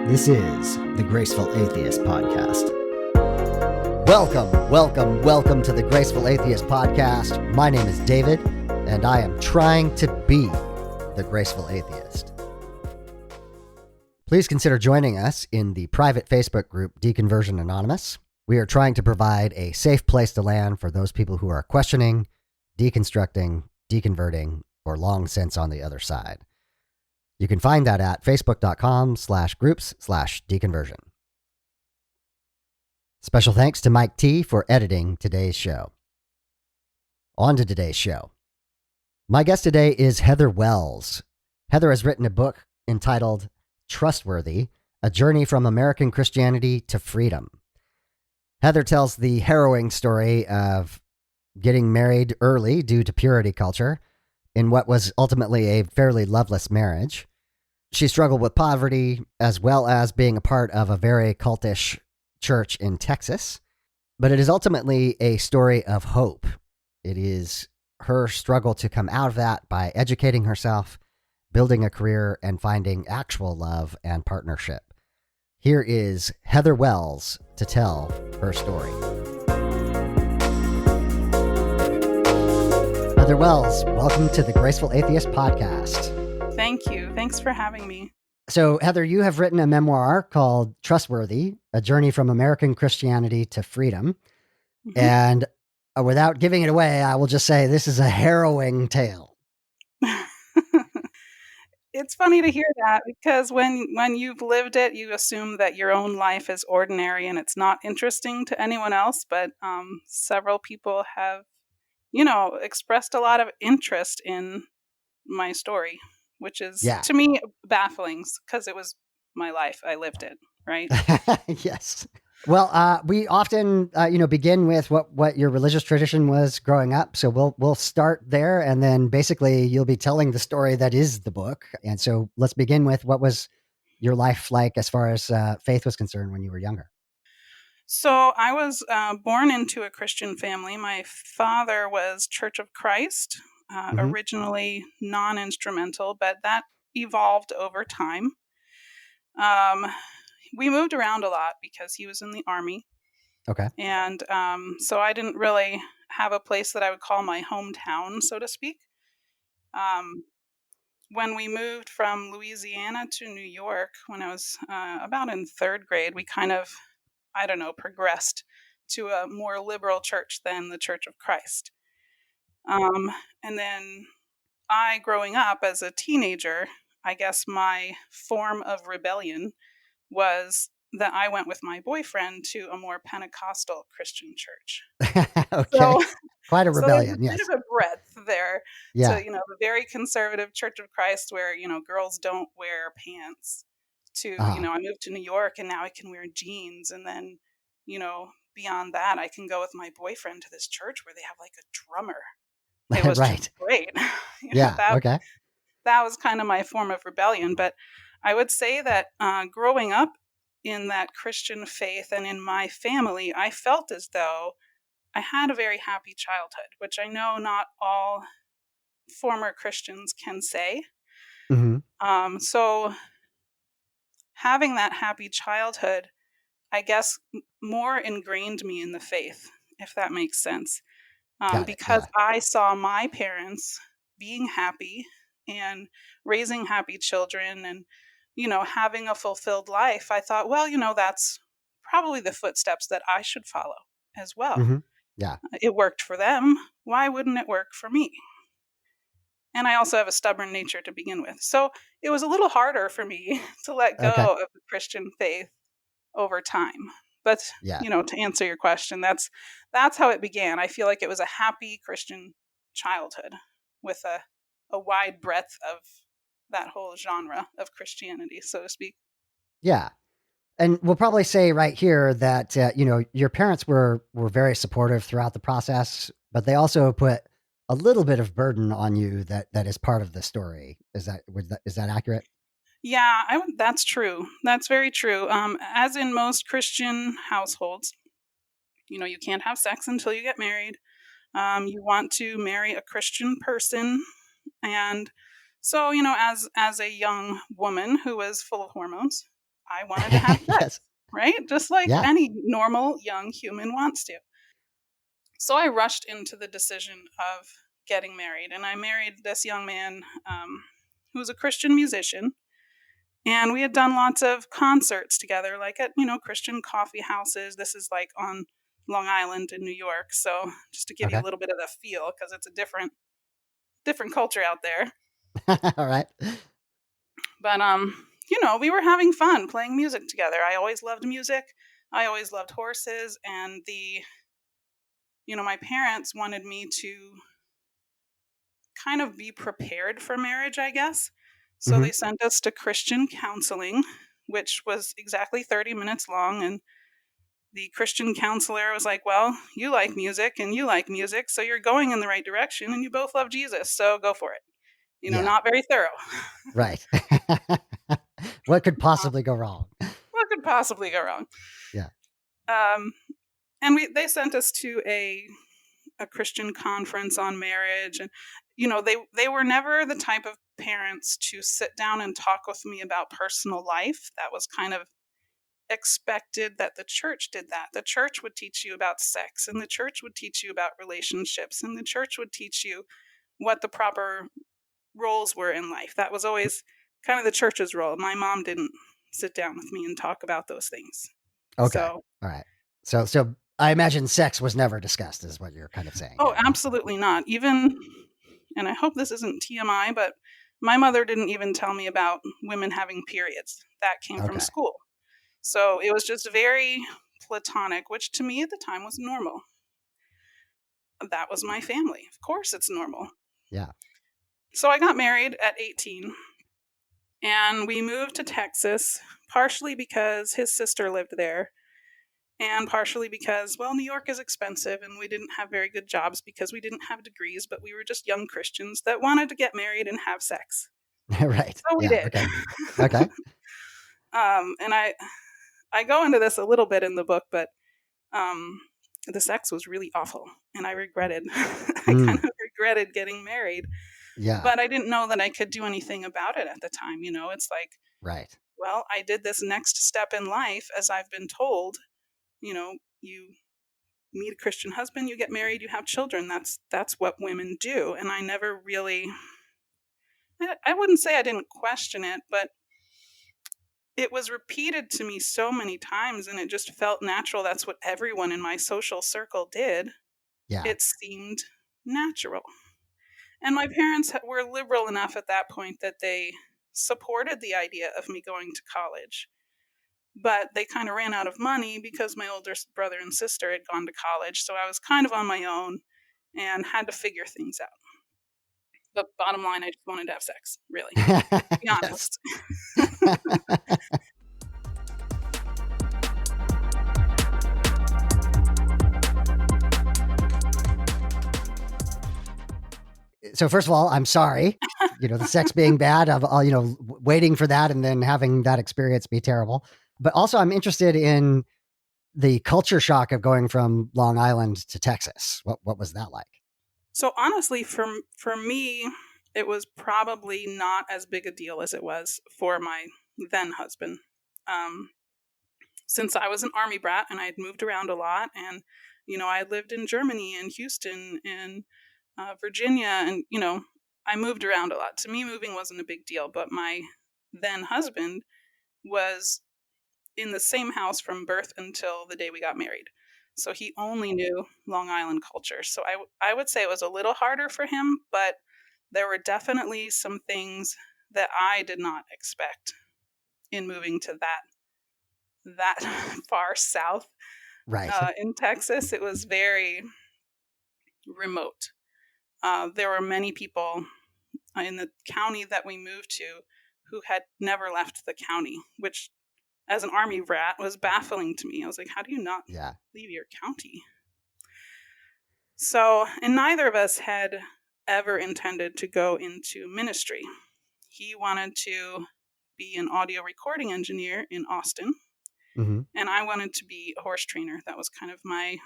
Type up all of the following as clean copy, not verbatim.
This is the Graceful Atheist Podcast. Welcome to the Graceful Atheist Podcast. My name is David, and I am trying to be the Graceful Atheist. Please consider joining us in the private Facebook group Deconversion Anonymous. We are trying to provide a safe place to land for those people who are questioning, deconstructing, deconverting, or long since on the other side. You can find that at facebook.com/groups/deconversion. Special thanks to Mike T for editing today's show. On to today's show. My guest today is Heather Wells. Heather has written a book entitled Trustworthy, A Journey from American Christianity to Freedom. Heather tells the harrowing story of getting married early due to purity culture in what was ultimately a fairly loveless marriage. She struggled with poverty as well as being a part of a very cultish church in Texas. But it is ultimately a story of hope. It is her struggle to come out of that by educating herself, building a career, and finding actual love and partnership. Here is Heather Wells to tell her story. Heather Wells, welcome to the Graceful Atheist Podcast. Thank you. Thanks for having me. So, Heather, you have written a memoir called Trustworthy, A Journey from American Christianity to Freedom. Mm-hmm. And without giving it away, I will just say this is a harrowing tale. It's funny to hear that because when you've lived it, you assume that your own life is ordinary and it's not interesting to anyone else. But several people have, expressed a lot of interest in my story, which is, to me, baffling because it was my life. I lived it, right? Yes. Well, we often, begin with what your religious tradition was growing up. So we'll start there, and then basically you'll be telling the story that is the book. And so let's begin with what was your life like as far as faith was concerned when you were younger. So I was born into a Christian family. My father was Church of Christ, originally non-instrumental, but that evolved over time. We moved around a lot because he was in the Army. Okay. And so I didn't really have a place that I would call my hometown, so to speak. When we moved from Louisiana to New York, when I was about in third grade, we kind of, progressed to a more liberal church than the Church of Christ. And then growing up as a teenager, I guess my form of rebellion was that I went with my boyfriend to a more Pentecostal Christian church. Okay. So, quite a rebellion, yes. There's a bit of a breadth there. Yeah. So, the very conservative Church of Christ where, girls don't wear pants to, I moved to New York and now I can wear jeans. And then, beyond that, I can go with my boyfriend to this church where they have like a drummer. It was right. just great. Okay. That was kind of my form of rebellion. But I would say that growing up in that Christian faith and in my family, I felt as though I had a very happy childhood, which I know not all former Christians can say. Mm-hmm. So having that happy childhood, I guess, more ingrained me in the faith, if that makes sense. Because I saw my parents being happy and raising happy children and, having a fulfilled life. I thought, well, that's probably the footsteps that I should follow as well. Mm-hmm. Yeah. It worked for them. Why wouldn't it work for me? And I also have a stubborn nature to begin with. So it was a little harder for me to let go of the Christian faith over time. But, to answer your question, that's how it began. I feel like it was a happy Christian childhood with a wide breadth of that whole genre of Christianity, so to speak. Yeah. And we'll probably say right here that, your parents were very supportive throughout the process, but they also put a little bit of burden on you that is part of the story. Is that accurate? Yeah, that's true. That's very true. As in most Christian households, you can't have sex until you get married. You want to marry a Christian person. And so, as a young woman who was full of hormones, I wanted to have sex, Yes. right? Just like Yeah. any normal young human wants to. So I rushed into the decision of getting married, and I married this young man who was a Christian musician, and we had done lots of concerts together, like at Christian coffee houses. This is like on Long Island in New York, so just to give you Okay. a little bit of the feel, because it's a different culture out there. All right. But we were having fun playing music together. I always loved music. I always loved horses, and my parents wanted me to kind of be prepared for marriage, I guess. So Hmm. they sent us to Christian counseling, which was exactly 30 minutes long. And the Christian counselor was like, well, you like music and you like music, so you're going in the right direction and you both love Jesus, so go for it. Yeah. Not very thorough. Right. What could possibly go wrong? What could possibly go wrong? Yeah. Um, and they sent us to a Christian conference on marriage, and they were never the type of parents to sit down and talk with me about personal life. That was kind of expected, that the church did that. The church would teach you about sex, and the church would teach you about relationships, and the church would teach you what the proper roles were in life. That was always kind of the church's role. My mom didn't sit down with me and talk about those things. Okay. So, All right. So I imagine sex was never discussed, is what you're kind of saying oh, here. absolutely not. Even, and I hope this isn't TMI, but my mother didn't even tell me about women having periods. That came from Okay. school. So it was just very platonic, which to me at the time was normal. That was my family. Of course, it's normal. Yeah. So I got married at 18, and we moved to Texas, partially because his sister lived there, and partially because, well, New York is expensive and we didn't have very good jobs because we didn't have degrees, but we were just young Christians that wanted to get married and have sex. Right. So we Yeah. did. Okay. Okay. And I go into this a little bit in the book, but um, the sex was really awful, and I regretted. I kind Mm. of regretted getting married, Yeah. but I didn't know that I could do anything about it at the time. It's like, Right. well, I did this next step in life, as I've been told. You meet a Christian husband, you get married, you have children. That's what women do, and I never really. I wouldn't say I didn't question it, but it was repeated to me so many times, and it just felt natural. That's what everyone in my social circle did. Yeah. It seemed natural. And my parents were liberal enough at that point that they supported the idea of me going to college. But they kind of ran out of money because my older brother and sister had gone to college. So I was kind of on my own and had to figure things out. But bottom line, I just wanted to have sex, really. Be Yes. honest. So first of all, I'm sorry. The sex being bad, of all, waiting for that and then having that experience be terrible. But also, I'm interested in the culture shock of going from Long Island to Texas. What was that like? So honestly, for me, it was probably not as big a deal as it was for my then husband. Um, since I was an army brat and I had moved around a lot, and I had lived in Germany and Houston and Virginia, and I moved around a lot. To me, moving wasn't a big deal, but my then husband was in the same house from birth until the day we got married. So he only knew Long Island culture. So I would say it was a little harder for him, but there were definitely some things that I did not expect in moving to that far south Right. in Texas. It was very remote. There were many people in the county that we moved to who had never left the county, which as an army rat was baffling to me. I was like, how do you not Yeah. leave your county? So, and neither of us had ever intended to go into ministry. He wanted to be an audio recording engineer in Austin, Hmm. and I wanted to be a horse trainer. That was kind of my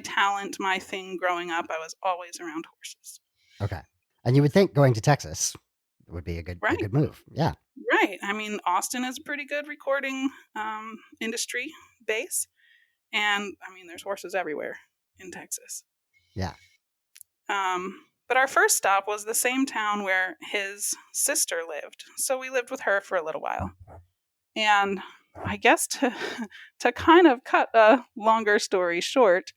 talent, my thing growing up. I was always around horses. Okay. And you would think going to Texas would be a Right. good move. Yeah. Right. I mean, Austin is a pretty good recording industry base. And I mean, there's horses everywhere in Texas. Yeah. But our first stop was the same town where his sister lived. So we lived with her for a little while. And I guess to kind of cut a longer story short,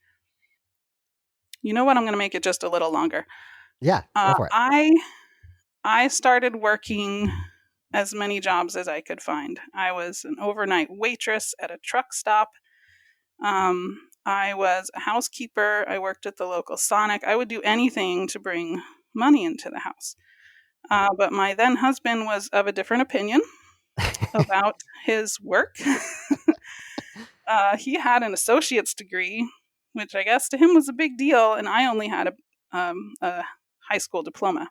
you know what? I'm going to make it just a little longer. Yeah. Go for it. I started working as many jobs as I could find. I was an overnight waitress at a truck stop. I was a housekeeper. I worked at the local Sonic. I would do anything to bring money into the house. But my then husband was of a different opinion about his work. He had an associate's degree, which I guess to him was a big deal, and I only had a high school diploma.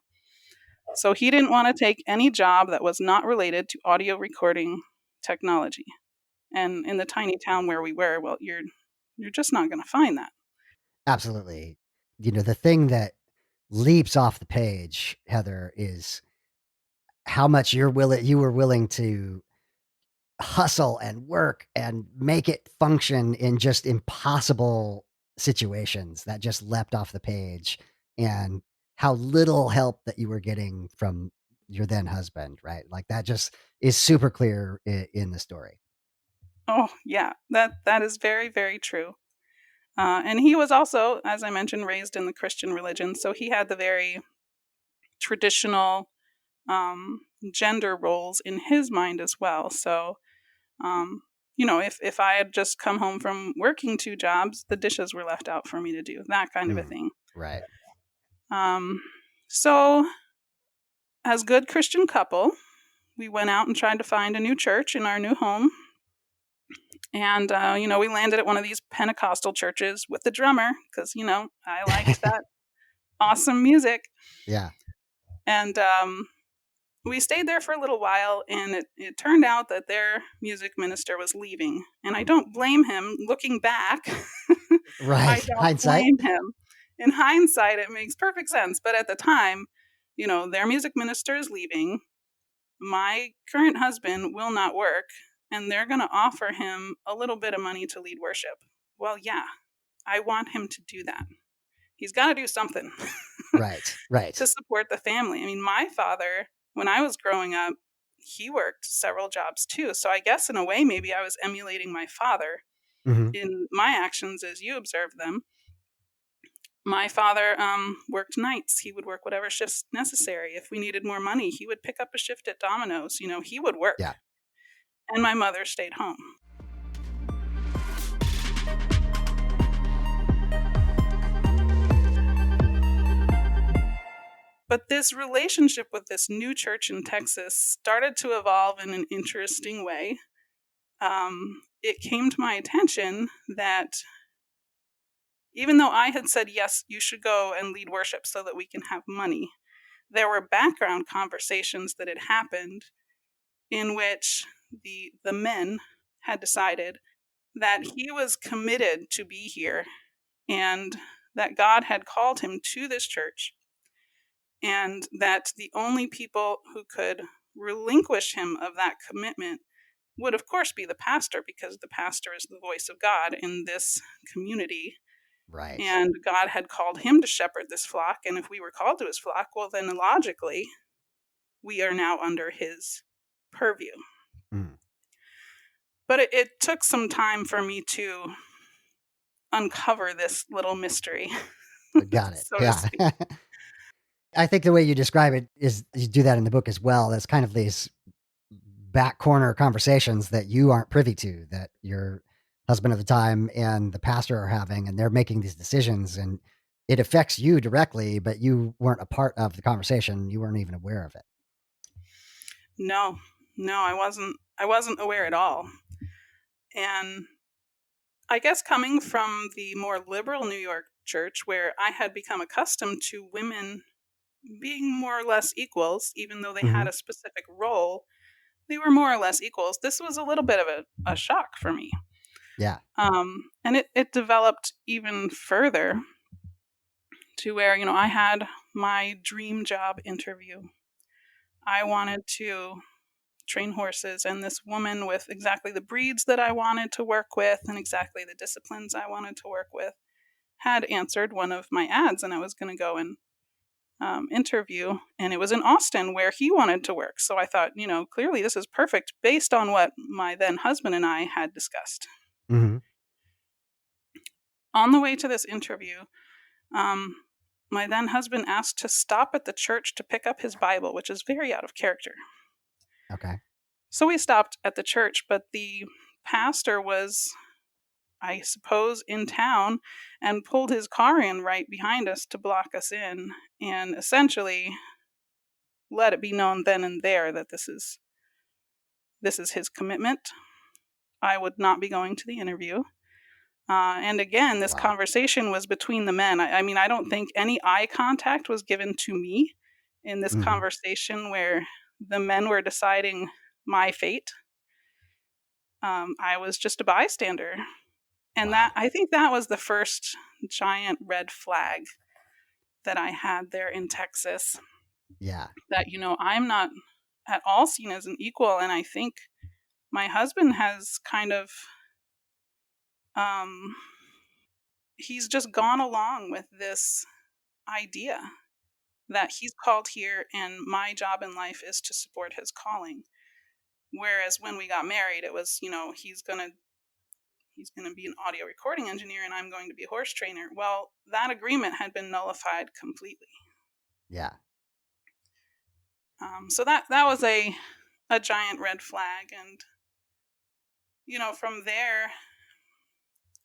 So he didn't want to take any job that was not related to audio recording technology. And in the tiny town where we were, well, you're just not going to find that. Absolutely. The thing that leaps off the page, Heather, is how much you were willing to hustle and work and make it function in just impossible situations that just leapt off the page, and how little help that you were getting from your then husband, right? Like that just is super clear in the story. Oh, yeah, that is very, very true. And he was also, as I mentioned, raised in the Christian religion, so he had the very traditional um, gender roles in his mind as well. So, if I had just come home from working two jobs, the dishes were left out for me to do, that kind of a thing. Right. Um, so, as good Christian couple, we went out and tried to find a new church in our new home. And, we landed at one of these Pentecostal churches with the drummer because, I liked that awesome music. Yeah. And we stayed there for a little while, and it turned out that their music minister was leaving. And I don't blame him. Looking back, I Right. don't Hindsight. blame him. In hindsight, it makes perfect sense. But at the time, their music minister is leaving. My current husband will not work, and they're going to offer him a little bit of money to lead worship. Well, yeah, I want him to do that. He's got to do something Right. Right. to support the family. I mean, my father, when I was growing up, he worked several jobs too. So I guess in a way, maybe I was emulating my father Mm-hmm. in my actions as you observed them. My father worked nights. He would work whatever shifts necessary. If we needed more money, he would pick up a shift at Domino's. He would work. Yeah. And my mother stayed home. But this relationship with this new church in Texas started to evolve in an interesting way. It came to my attention that even though I had said, yes, you should go and lead worship so that we can have money, there were background conversations that had happened in which the men had decided that he was committed to be here and that God had called him to this church, and that the only people who could relinquish him of that commitment would, of course, be the pastor, because the pastor is the voice of God in this community. Right. And God had called him to shepherd this flock. And if we were called to his flock, well, then logically, we are now under his purview. Mm. But it took some time for me to uncover this little mystery. Got it. So to speak. I think the way you describe it is you do that in the book as well. That's kind of these back corner conversations that you aren't privy to, that your husband at the time and the pastor are having, and they're making these decisions, and it affects you directly, but you weren't a part of the conversation. You weren't even aware of it. No, I wasn't aware at all. And I guess coming from the more liberal New York church, where I had become accustomed to women being more or less equals, even though they had a specific role, they were more or less equals. This was a little bit of a shock for me. Yeah. And it developed even further to where, I had my dream job interview. I wanted to train horses, and this woman with exactly the breeds that I wanted to work with and exactly the disciplines I wanted to work with had answered one of my ads, and I was going to go and interview, and it was in Austin where he wanted to work. So I thought, clearly this is perfect based on what my then husband and I had discussed. Mm-hmm. On the way to this interview, um, my then husband asked to stop at the church to pick up his Bible, which is very out of character. Okay. So we stopped at the church, but the pastor was, I suppose, in town and pulled his car in right behind us to block us in, and essentially let it be known then and there that this is his commitment. I would not be going to the interview. And again, this Wow. conversation was between the men. I mean, I don't think any eye contact was given to me in this Mm-hmm. conversation where the men were deciding my fate. I was just a bystander. And Wow. I think that was the first giant red flag that I had there in Texas. Yeah. That, I'm not at all seen as an equal. And I think my husband has kind of, um, he's just gone along with this idea that he's called here and my job in life is to support his calling. Whereas when we got married, it was, he's going to be an audio recording engineer and I'm going to be a horse trainer. Well, that agreement had been nullified completely. Yeah. So that was a giant red flag. And, from there,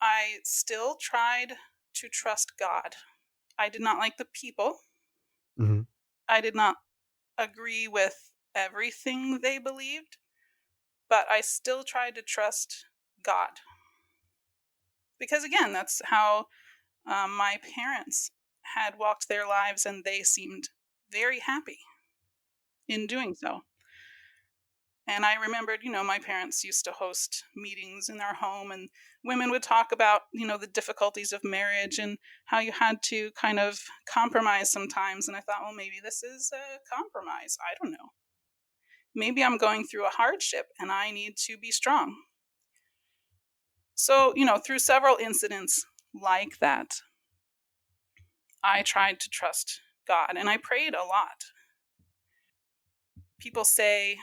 I still tried to trust God. I did not like the people. Mm-hmm. I did not agree with everything they believed, but I still tried to trust God. Because again, that's how my parents had walked their lives, and they seemed very happy in doing so. And I remembered, my parents used to host meetings in their home, and women would talk about, the difficulties of marriage and how you had to kind of compromise sometimes. And I thought, well, maybe this is a compromise. I don't know. Maybe I'm going through a hardship and I need to be strong. So, through several incidents like that, I tried to trust God and I prayed a lot. People say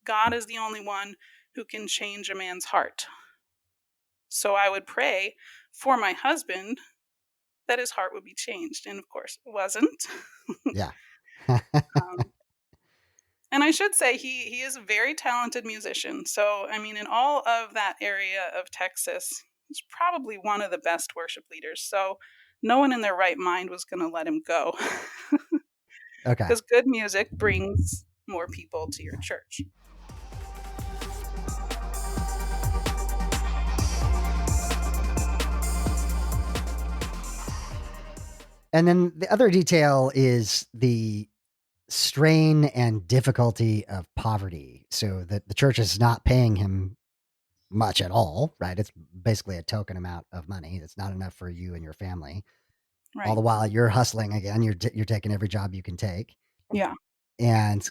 God is the only one who can change a man's heart. So I would pray for my husband that his heart would be changed. And of course, it wasn't. Yeah. um, and I should say he is a very talented musician. So, I mean, in all of that area of Texas, he's probably one of the best worship leaders. So no one in their right mind was going to let him go. Okay. Because good music brings more people to your church. And then the other detail is the strain and difficulty of poverty. So that the church is not paying him much at all, right? It's basically a token amount of money. It's not enough for you and your family. All Right. the while you're hustling again, you're taking every job you can take. Yeah. And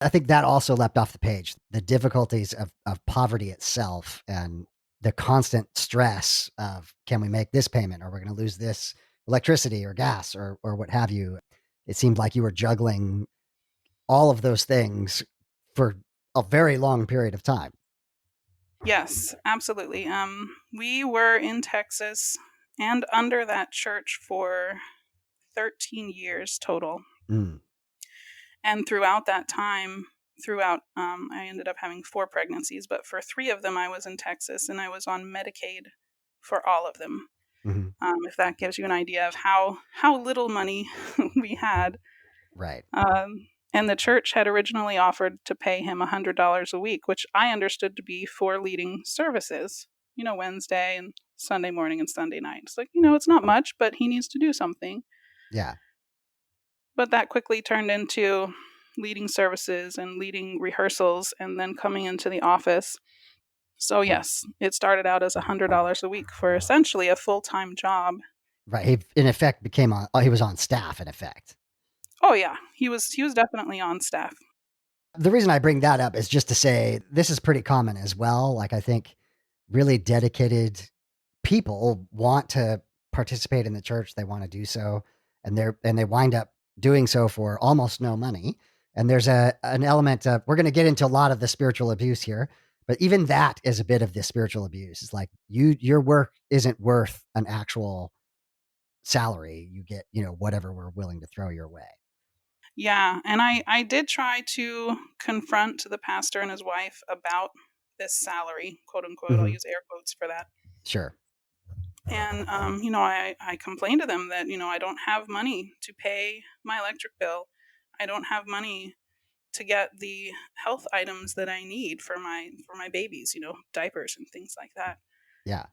I think that also leapt off the page. The difficulties of poverty itself and the constant stress of, can we make this payment, or we're going to lose this electricity or gas or what have you. It seemed like you were juggling all of those things for a very long period of time. Yes, absolutely. We were in Texas and under that church for 13 years total. Mm. And throughout that time, I ended up having 4 pregnancies, but for 3 of them, I was in Texas and I was on Medicaid for all of them. Mm-hmm. If that gives you an idea of how little money we had. Right. And the church had originally offered to pay him $100 a week, which I understood to be for leading services, Wednesday and Sunday morning and Sunday night. It's like, it's not much, but he needs to do something. Yeah. But that quickly turned into leading services and leading rehearsals and then coming into the office. So, yes, it started out as $100 a week for essentially a full-time job. Right. He, in effect, he was on staff, in effect. Oh, yeah, he was definitely on staff. The reason I bring that up is just to say this is pretty common as well. Like, I think really dedicated people want to participate in the church. They want to do so, and they wind up doing so for almost no money. And there's an element of, we're going to get into a lot of the spiritual abuse here, but even that is a bit of the spiritual abuse. It's like your work isn't worth an actual salary. You get, whatever we're willing to throw your way. Yeah, and I did try to confront the pastor and his wife about this salary, quote unquote. I'll Mm-hmm. use air quotes for that. Sure. And I complained to them that I don't have money to pay my electric bill. I don't have money to get the health items that I need for my babies, diapers and things like that. Yeah.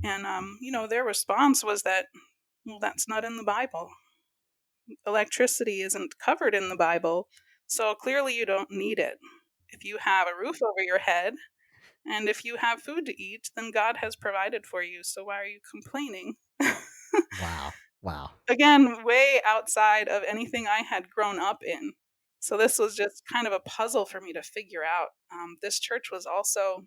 And their response was that, well, that's not in the Bible. Electricity isn't covered in the Bible, so clearly you don't need it. If you have a roof over your head and if you have food to eat, then God has provided for you, so why are you complaining? Wow. Wow. Again, way outside of anything I had grown up in. So this was just kind of a puzzle for me to figure out. This church was also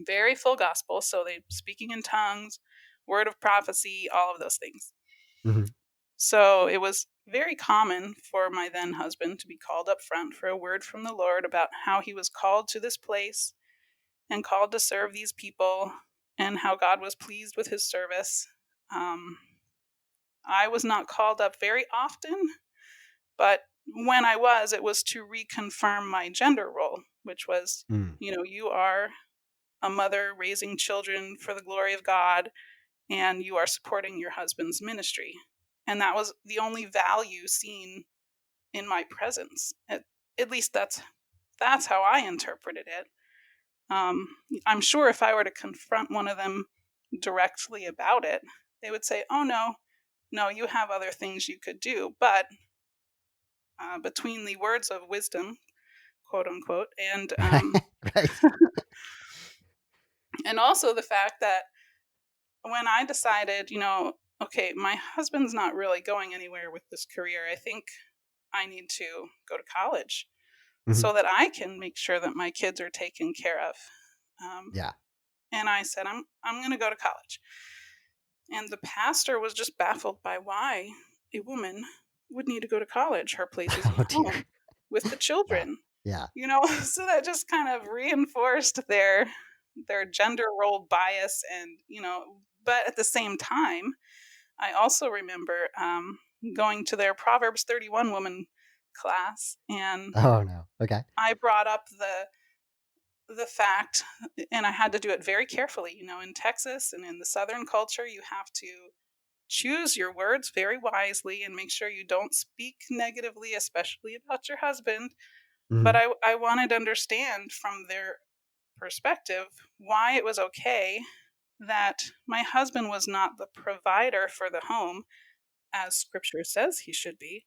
very full gospel, so they speaking in tongues, word of prophecy, all of those things. Mm-hmm. So it was very common for my then husband to be called up front for a word from the Lord about how he was called to this place and called to serve these people and how God was pleased with his service. I was not called up very often, but when I was, it was to reconfirm my gender role, which was, you are a mother raising children for the glory of God, and you are supporting your husband's ministry. And that was the only value seen in my presence. At least that's how I interpreted it. I'm sure if I were to confront one of them directly about it, they would say, "Oh no, you have other things you could do." But between the words of wisdom, quote unquote, and Right. and also the fact that when I decided, okay, my husband's not really going anywhere with this career. I think I need to go to college Mm-hmm. so that I can make sure that my kids are taken care of. Yeah. And I said, I'm going to go to college. And the pastor was just baffled by why a woman would need to go to college. Her place is Oh at dear. home with the Wow. children. Yeah. So that just kind of reinforced their gender role bias, and but at the same time, I also remember going to their Proverbs 31 woman class, and Oh no. Okay. I brought up the fact, and I had to do it very carefully. In Texas and in the Southern culture, you have to choose your words very wisely and make sure you don't speak negatively, especially about your husband. But Mm-hmm. I wanted to understand from their perspective why it was okay that my husband was not the provider for the home, as scripture says he should be,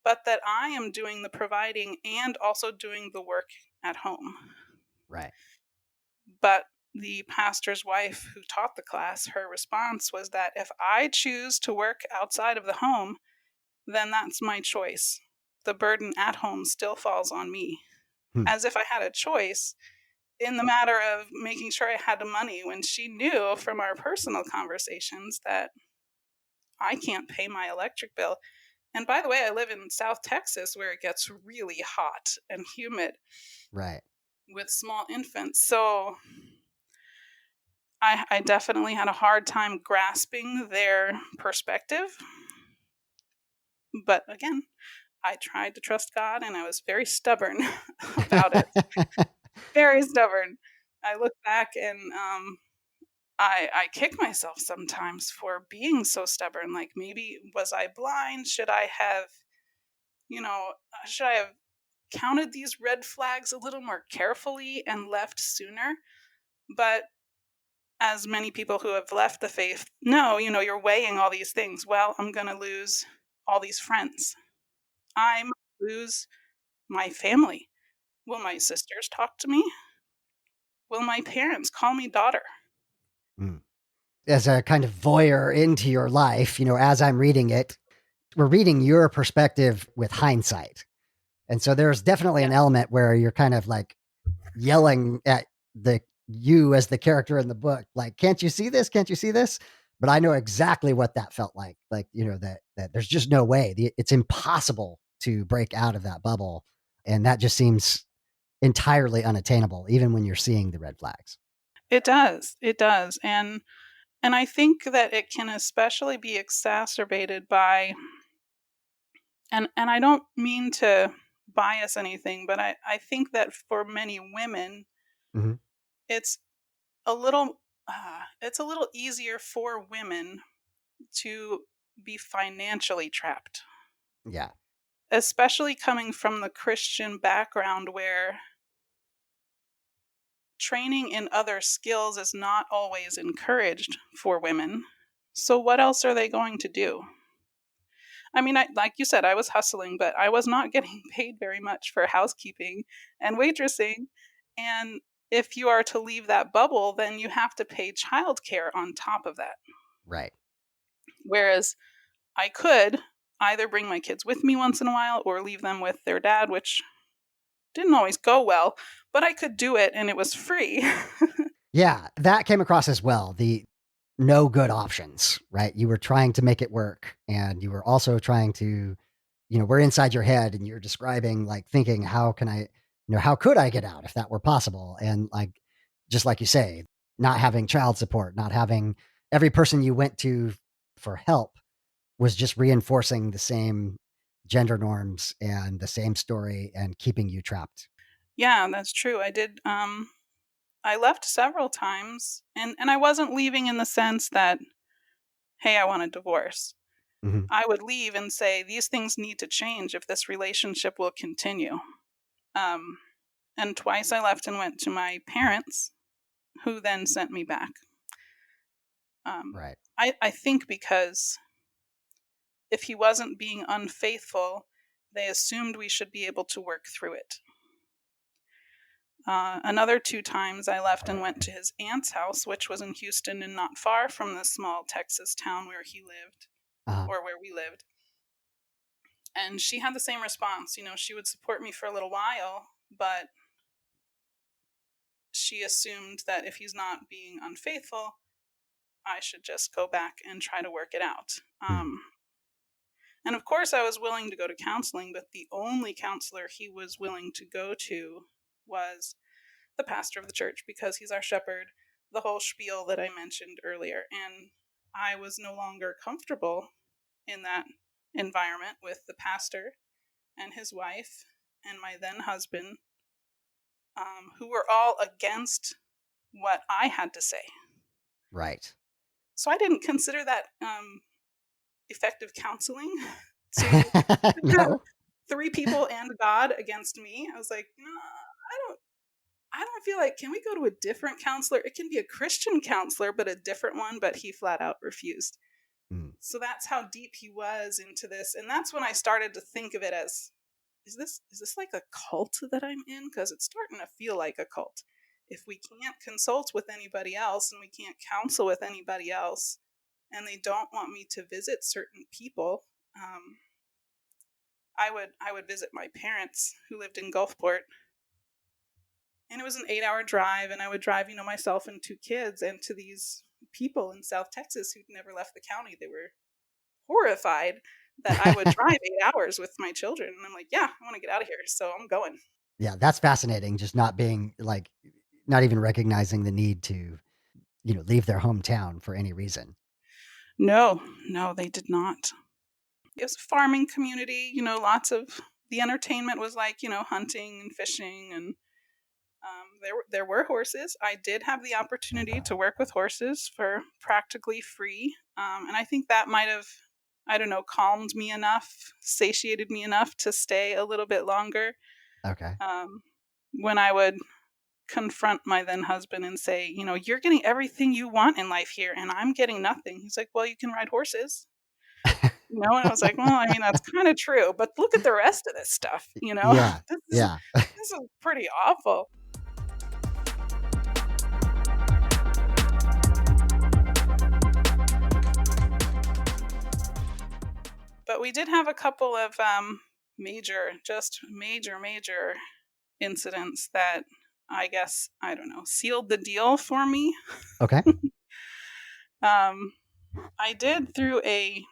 but that I am doing the providing and also doing the work at home. Right. But the pastor's wife who taught the class, her response was that if I choose to work outside of the home, then that's my choice. The burden at home still falls on me. Hmm. As if I had a choice in the matter of making sure I had money, when she knew from our personal conversations that I can't pay my electric bill. And by the way, I live in South Texas where it gets really hot and humid. Right. With small infants. So I definitely had a hard time grasping their perspective. But again, I tried to trust God and I was very stubborn about it. Very stubborn. I look back and I kick myself sometimes for being so stubborn. Like, maybe was I blind? Should I have counted these red flags a little more carefully and left sooner? But as many people who have left the faith know, you're weighing all these things. Well, I'm going to lose all these friends. I might lose my family. Will my sisters talk to me? Will my parents call me daughter? Mm. As a kind of voyeur into your life, as I'm reading it, we're reading your perspective with hindsight. And so there's definitely Yeah. an element where you're kind of like yelling at you as the character in the book, like, can't you see this? Can't you see this? But I know exactly what that felt like. Like, that there's just no way. It's impossible to break out of that bubble. And that just seems entirely unattainable, even when you're seeing the red flags. It does. It does. And I think that it can especially be exacerbated by, and I don't mean to bias anything, but I think that for many women, Hmm. it's a little it's a little easier for women to be financially trapped, Yeah. especially coming from the Christian background where training in other skills is not always encouraged for women. So what else are they going to do? I mean, like you said, I was hustling, but I was not getting paid very much for housekeeping and waitressing. And if you are to leave that bubble, then you have to pay childcare on top of that. Right. Whereas I could either bring my kids with me once in a while or leave them with their dad, which didn't always go well, but I could do it and it was free. Yeah. That came across as well. The no good options, right? You were trying to make it work, and you were also trying to, we're inside your head and you're describing, like, thinking, how can I, how could I get out if that were possible? And, like, just like you say, not having child support, not having every person you went to for help was just reinforcing the same gender norms and the same story and keeping you trapped. Yeah, that's true. I did. I left several times, and I wasn't leaving in the sense that, hey, I want a divorce. Hmm. I would leave and say, these things need to change if this relationship will continue. Um, and twice I left and went to my parents, who then sent me back. Right. I think because if he wasn't being unfaithful, they assumed we should be able to work through it. Another two times I left and went to his aunt's house, which was in Houston and not far from the small Texas town where he lived, Uh-huh. or where we lived. And she had the same response. She would support me for a little while, but she assumed that if he's not being unfaithful, I should just go back and try to work it out. Mm. And of course, I was willing to go to counseling, but the only counselor he was willing to go to was the pastor of the church because he's our shepherd, the whole spiel that I mentioned earlier. And I was no longer comfortable in that environment with the pastor and his wife and my then husband, who were all against what I had to say. Right. So I didn't consider that effective counseling to have No. three people and God against me. I was like, no, I don't feel like, can we go to a different counselor? It can be a Christian counselor, but a different one, but he flat out refused. Mm. So that's how deep he was into this. And that's when I started to think of it as, is this like a cult that I'm in? Because it's starting to feel like a cult. If we can't consult with anybody else and we can't counsel with anybody else, and they don't want me to visit certain people, I would visit my parents who lived in Gulfport, and it was an 8-hour drive, and I would drive, myself and two kids, and to these people in South Texas who'd never left the county. They were horrified that I would drive 8 hours with my children, and I'm like, yeah, I want to get out of here, so I'm going. Yeah, that's fascinating. Just not being like, not even recognizing the need to, leave their hometown for any reason. No, no, they did not. It was a farming community, lots of the entertainment was like, hunting and fishing, and there were horses. I did have the opportunity to work with horses for practically free, and I think that might have, I don't know, calmed me enough, satiated me enough to stay a little bit longer. Okay. When I would confront my then husband and say, you're getting everything you want in life here, and I'm getting nothing. He's like, well, you can ride horses. And I was like, well, I mean, that's kind of true, but look at the rest of this stuff, Yeah. this is Yeah. this is pretty awful. But we did have a couple of major incidents that I guess, I don't know, sealed the deal for me. Okay. I did, through a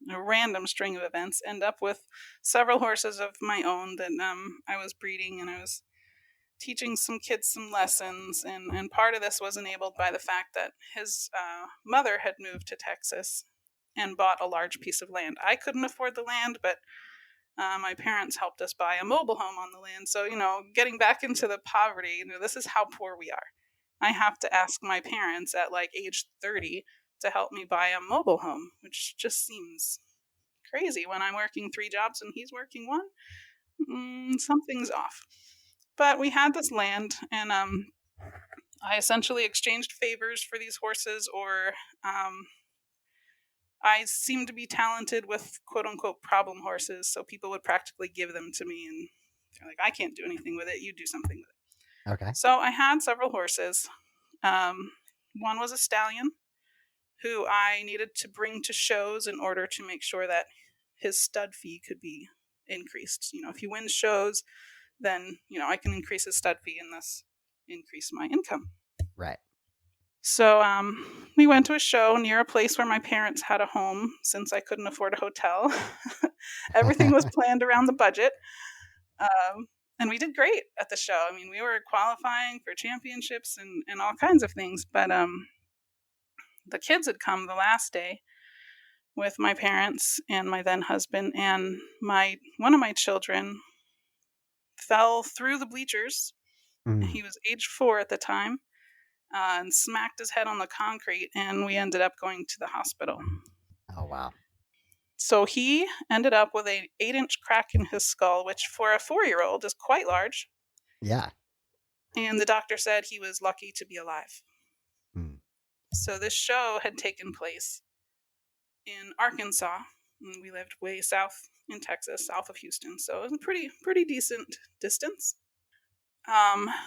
random string of events, end up with several horses of my own that I was breeding, and I was teaching some kids some lessons. And part of this was enabled by the fact that his mother had moved to Texas and bought a large piece of land. I couldn't afford the land, but my parents helped us buy a mobile home on the land. So, getting back into the poverty, this is how poor we are. I have to ask my parents at like age 30 to help me buy a mobile home, which just seems crazy when I'm working 3 jobs and he's working one. Something's off. But we had this land, and I essentially exchanged favors for these horses, or I seemed to be talented with quote unquote problem horses, so people would practically give them to me, and they're like, I can't do anything with it, you do something with it. Okay. So I had several horses. One was a stallion who I needed to bring to shows in order to make sure that his stud fee could be increased. If he wins shows, then I can increase his stud fee and thus increase my income. Right. So we went to a show near a place where my parents had a home, since I couldn't afford a hotel. Everything was planned around the budget. And we did great at the show. I mean, we were qualifying for championships and all kinds of things. But the kids had come the last day with my parents and my then husband, and one of my children fell through the bleachers. He was age 4 at the time, and smacked his head on the concrete, and we ended up going to the hospital. Oh, wow. So he ended up with an 8-inch crack in his skull, which for a 4-year-old is quite large. Yeah. And the doctor said he was lucky to be alive. So this show had taken place in Arkansas. And we lived way south in Texas, south of Houston. So it was a pretty decent distance.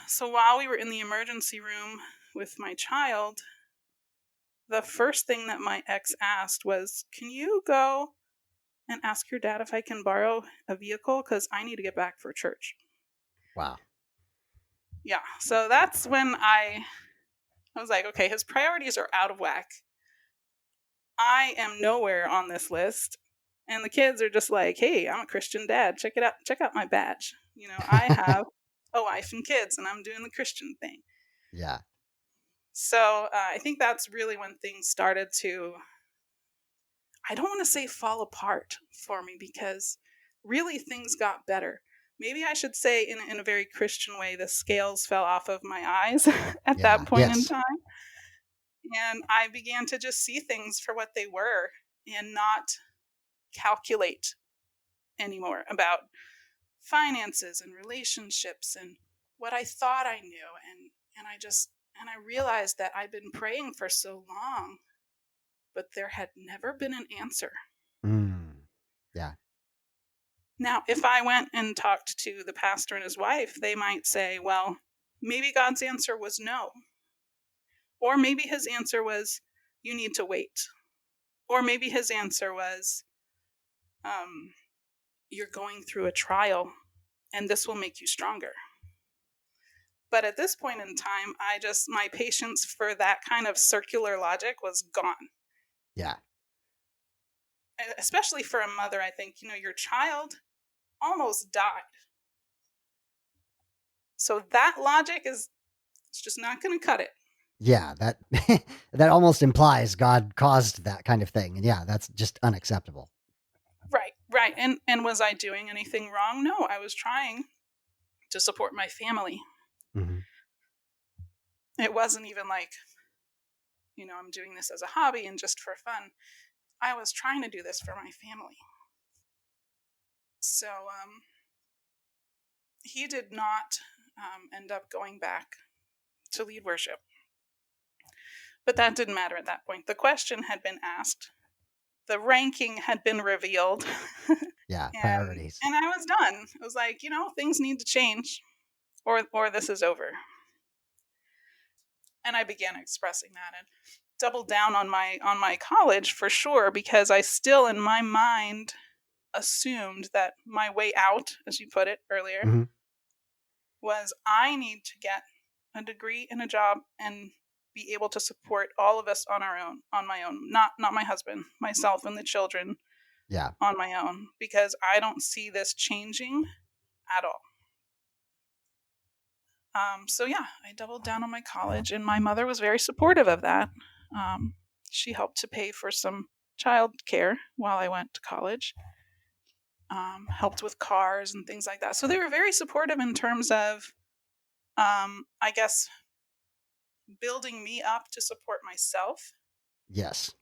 So while we were in the emergency room with my child, the first thing that my ex asked was, can you go and ask your dad if I can borrow a vehicle? Because I need to get back for church. Wow. Yeah. So that's when I was like, okay, his priorities are out of whack. I am nowhere on this list. And the kids are just like, hey, I'm a Christian dad. Check it out. Check out my badge. I have a wife and kids, and I'm doing the Christian thing. Yeah. So I think that's really when things started to, I don't want to say fall apart for me, because really things got better. Maybe I should say, in a very Christian way, the scales fell off of my eyes at that point in time. And I began to just see things for what they were and not calculate anymore about finances and relationships and what I thought I knew. And I realized that I'd been praying for so long, but there had never been an answer. Yeah. Now, if I went and talked to the pastor and his wife, they might say, well, maybe God's answer was no. Or maybe his answer was, you need to wait. Or maybe his answer was, you're going through a trial and this will make you stronger. But at this point in time, my patience for that kind of circular logic was gone. Yeah. Especially for a mother, I think, your child almost died. So that logic it's just not going to cut it. Yeah, that almost implies God caused that kind of thing. And yeah, that's just unacceptable. Right. And was I doing anything wrong? No, I was trying to support my family. Mm-hmm. It wasn't even like, I'm doing this as a hobby and just for fun. I was trying to do this for my family. So he did not end up going back to lead worship. But that didn't matter at that point. The question had been asked. The ranking had been revealed. Yeah, priorities. And I was done. I was like, things need to change or this is over. And I began expressing that and doubled down on my college for sure, because I still in my mind assumed that my way out, as you put it earlier, Mm-hmm. was I need to get a degree and a job and be able to support all of us on my own, not my husband, myself and the children Yeah. on my own, because I don't see this changing at all. So yeah, I doubled down on my college, and my mother was very supportive of that. She helped to pay for some child care while I went to college, helped with cars and things like that. So they were very supportive in terms of, I guess, building me up to support myself. Yes.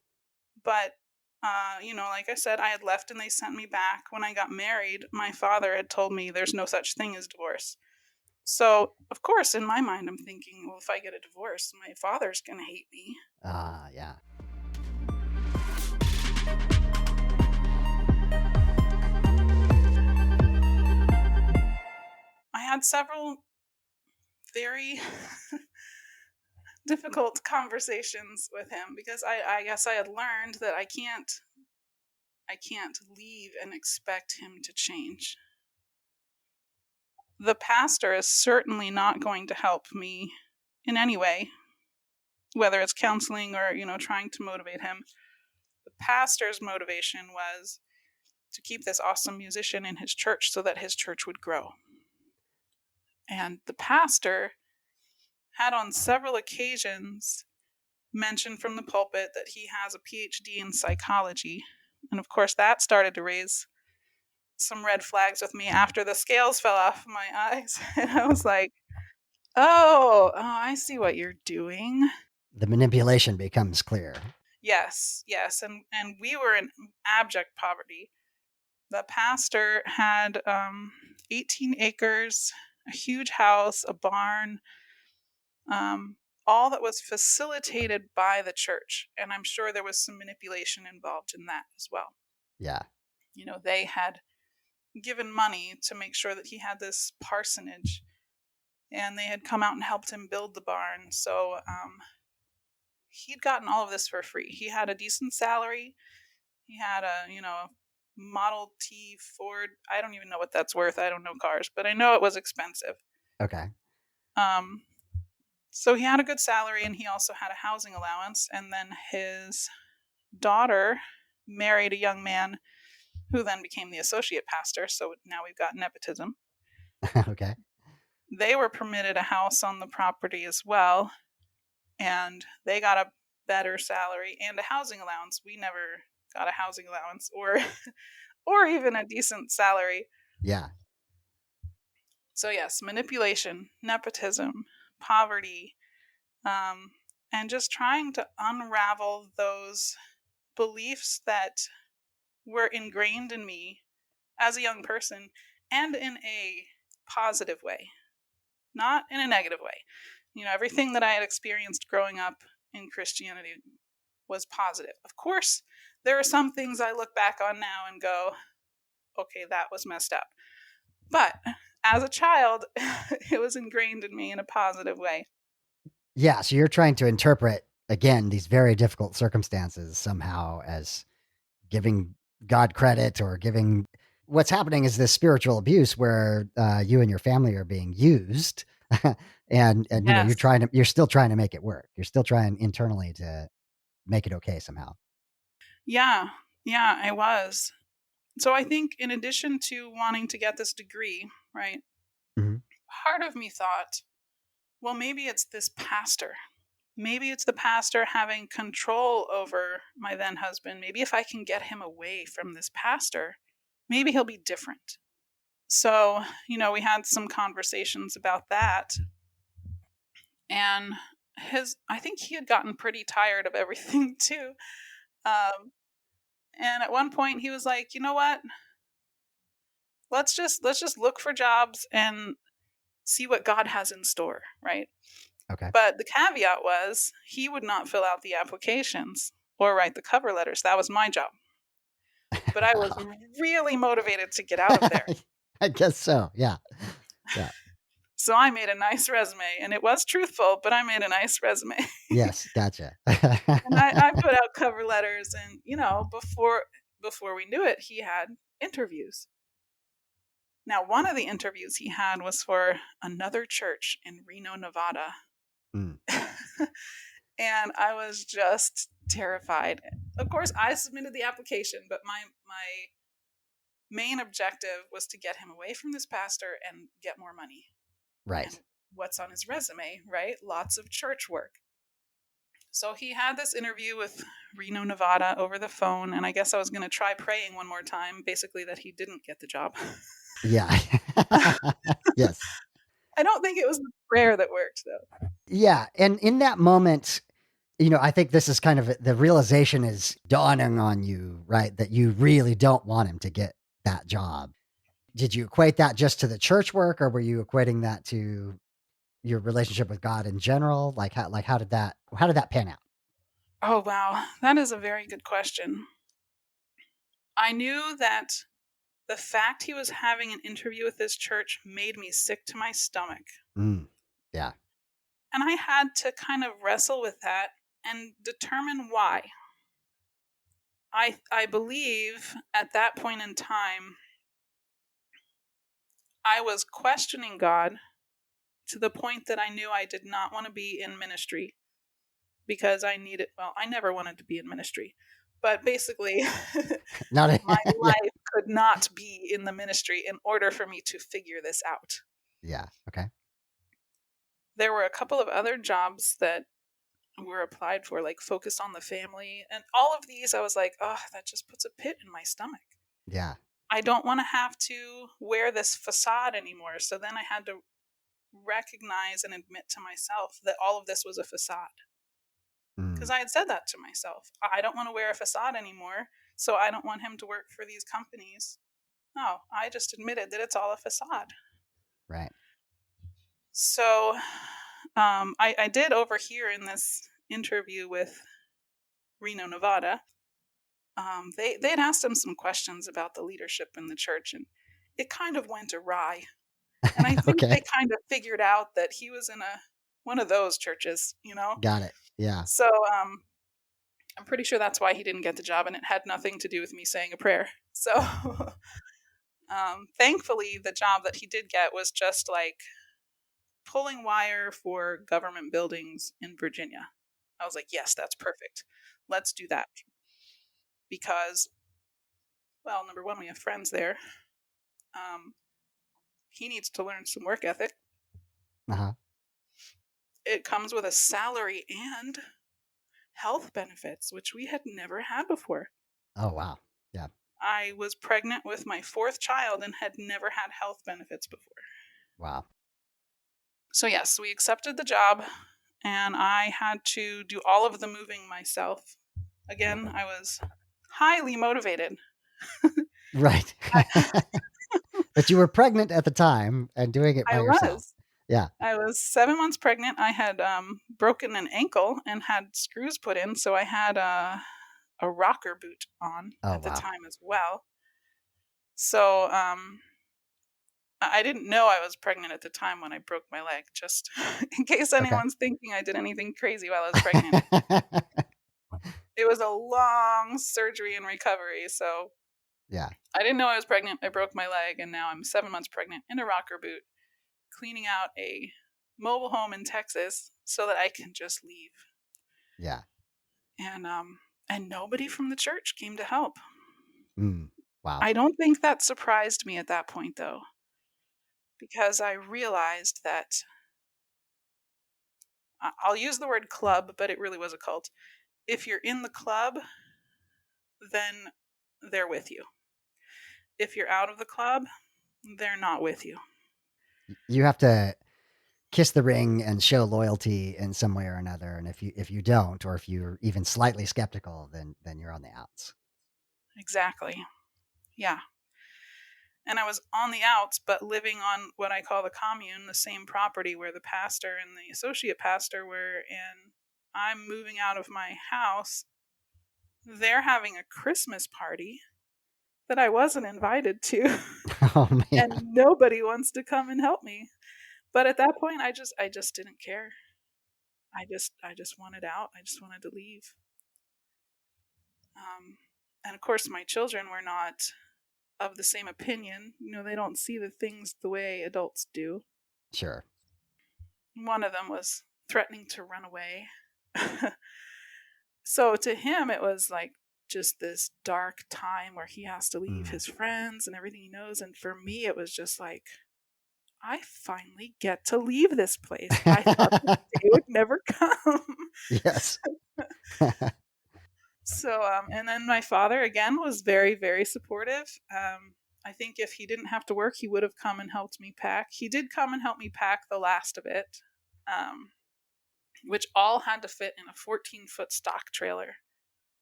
But, like I said, I had left and they sent me back. When I got married, my father had told me there's no such thing as divorce. So, of course, in my mind, I'm thinking, well, if I get a divorce, my father's going to hate me. Yeah. I had several very difficult conversations with him because I guess I had learned that I can't leave and expect him to change. The pastor is certainly not going to help me in any way, whether it's counseling or, trying to motivate him. The pastor's motivation was to keep this awesome musician in his church so that his church would grow. And the pastor had on several occasions mentioned from the pulpit that he has a PhD in psychology. And of course, that started to raise some red flags with me after the scales fell off my eyes. And I was like, oh, I see what you're doing. The manipulation becomes clear. Yes. And we were in abject poverty. The pastor had 18 acres, a huge house, a barn, all that was facilitated by the church. And I'm sure there was some manipulation involved in that as well. Yeah. They had given money to make sure that he had this parsonage, and they had come out and helped him build the barn. So he'd gotten all of this for free. He had a decent salary. He had a, Model T Ford. I don't even know what that's worth. I don't know cars, but I know it was expensive. Okay. So he had a good salary, and he also had a housing allowance. And then his daughter married a young man who then became the associate pastor. So now we've got nepotism. Okay. They were permitted a house on the property as well, and they got a better salary and a housing allowance. We never got a housing allowance or even a decent salary. Yeah. So yes, manipulation, nepotism, poverty, and just trying to unravel those beliefs that were ingrained in me as a young person, and in a positive way, not in a negative way. Everything that I had experienced growing up in Christianity was positive. Of course, there are some things I look back on now and go, okay, that was messed up. But as a child, it was ingrained in me in a positive way. Yeah. So you're trying to interpret, again, these very difficult circumstances somehow as giving God credit or giving. What's happening is this spiritual abuse where you and your family are being used. and Yes. you're still trying to make it work. You're still trying internally to make it okay somehow. Yeah, I was. So I think in addition to wanting to get this degree, right, Mm-hmm. part of me thought, well, maybe it's this pastor. Maybe it's the pastor having control over my then husband. Maybe if I can get him away from this pastor, maybe he'll be different. So, we had some conversations about that. And I think he had gotten pretty tired of everything too. And at one point he was like, you know what? Let's just look for jobs and see what God has in store, right? Okay. But the caveat was he would not fill out the applications or write the cover letters. That was my job. But I was really motivated to get out of there. I guess so. Yeah. So I made a nice resume, and it was truthful, but I made a nice resume. Yes. Gotcha. And I put out cover letters, and before before we knew it, he had interviews. Now, one of the interviews he had was for another church in Reno, Nevada. Mm. And I was just terrified. Of course, I submitted the application, but my main objective was to get him away from this pastor and get more money. Right. And what's on his resume, right? Lots of church work. So he had this interview with Reno, Nevada over the phone, and I guess I was going to try praying one more time, basically that he didn't get the job. Yeah. Yes. I don't think it was the prayer that worked, though. Yeah. And in that moment, I think this is kind of the realization is dawning on you, right? That you really don't want him to get that job. Did you equate that just to the church work, or were you equating that to your relationship with God in general? How did that pan out? Oh, wow. That is a very good question. I knew that the fact he was having an interview with this church made me sick to my stomach. Mm. Yeah. And I had to kind of wrestle with that and determine why. I believe at that point in time, I was questioning God to the point that I knew I did not want to be in ministry because I never wanted to be in ministry. But basically, Not my yeah. life could not be in the ministry in order for me to figure this out. Yeah. Okay. There were a couple of other jobs that were applied for, like focused on the family. And all of these, I was like, oh, that just puts a pit in my stomach. Yeah. I don't want to have to wear this facade anymore. So then I had to recognize and admit to myself that all of this was a facade. Because Mm. I had said that to myself. I don't want to wear a facade anymore. So I don't want him to work for these companies. No, I just admitted that it's all a facade. Right. So I did overhear in this interview with Reno, Nevada. They had asked him some questions about the leadership in the church, and it kind of went awry. And I think Okay. they kind of figured out that he was in one of those churches, you know. Got it. Yeah. So I'm pretty sure that's why he didn't get the job, and it had nothing to do with me saying a prayer. So thankfully, the job that he did get was just like pulling wire for government buildings in Virginia. I was like, yes, that's perfect. Let's do that. Because, well, number one, we have friends there. He needs to learn some work ethic. Uh-huh. It comes with a salary and health benefits, which we had never had before. Oh, wow. Yeah. I was pregnant with my fourth child and had never had health benefits before. Wow. So, yes, we accepted the job, and I had to do all of the moving myself. Again, I was highly motivated. Right. But you were pregnant at the time and doing it by I yourself. was. Yeah. I was 7 months pregnant. I had broken an ankle and had screws put in, so I had a rocker boot on Oh, at the wow. time as well. So I didn't know I was pregnant at the time when I broke my leg, just in case Okay. anyone's thinking I did anything crazy while I was pregnant. It was a long surgery and recovery, so Yeah. I didn't know I was pregnant. I broke my leg, and now I'm 7 months pregnant in a rocker boot, cleaning out a mobile home in Texas so that I can just leave. Yeah. And nobody from the church came to help. Mm. Wow. I don't think that surprised me at that point, though, because I realized that I'll use the word club, but it really was a cult. If you're in the club, then they're with you. If you're out of the club, they're not with you. You have to kiss the ring and show loyalty in some way or another. And if you don't, or if you're even slightly skeptical, then you're on the outs. Exactly. Yeah. And I was on the outs, but living on what I call the commune, the same property where the pastor and the associate pastor were, and I'm moving out of my house. They're having a Christmas party that I wasn't invited to, Oh and man. nobody wants to come and help me. But at that point, I just didn't care. I just wanted out. I just wanted to leave. And of course, my children were not of the same opinion. They don't see the things the way adults do. Sure. One of them was threatening to run away. So to him, it was like just this dark time where he has to leave his friends and everything he knows. And for me, it was just like, I finally get to leave this place. I thought this day would never come. Yes. So, and then my father again was very, very supportive. I think if he didn't have to work, he would have come and helped me pack. He did come and help me pack the last of it, which all had to fit in a 14-foot stock trailer.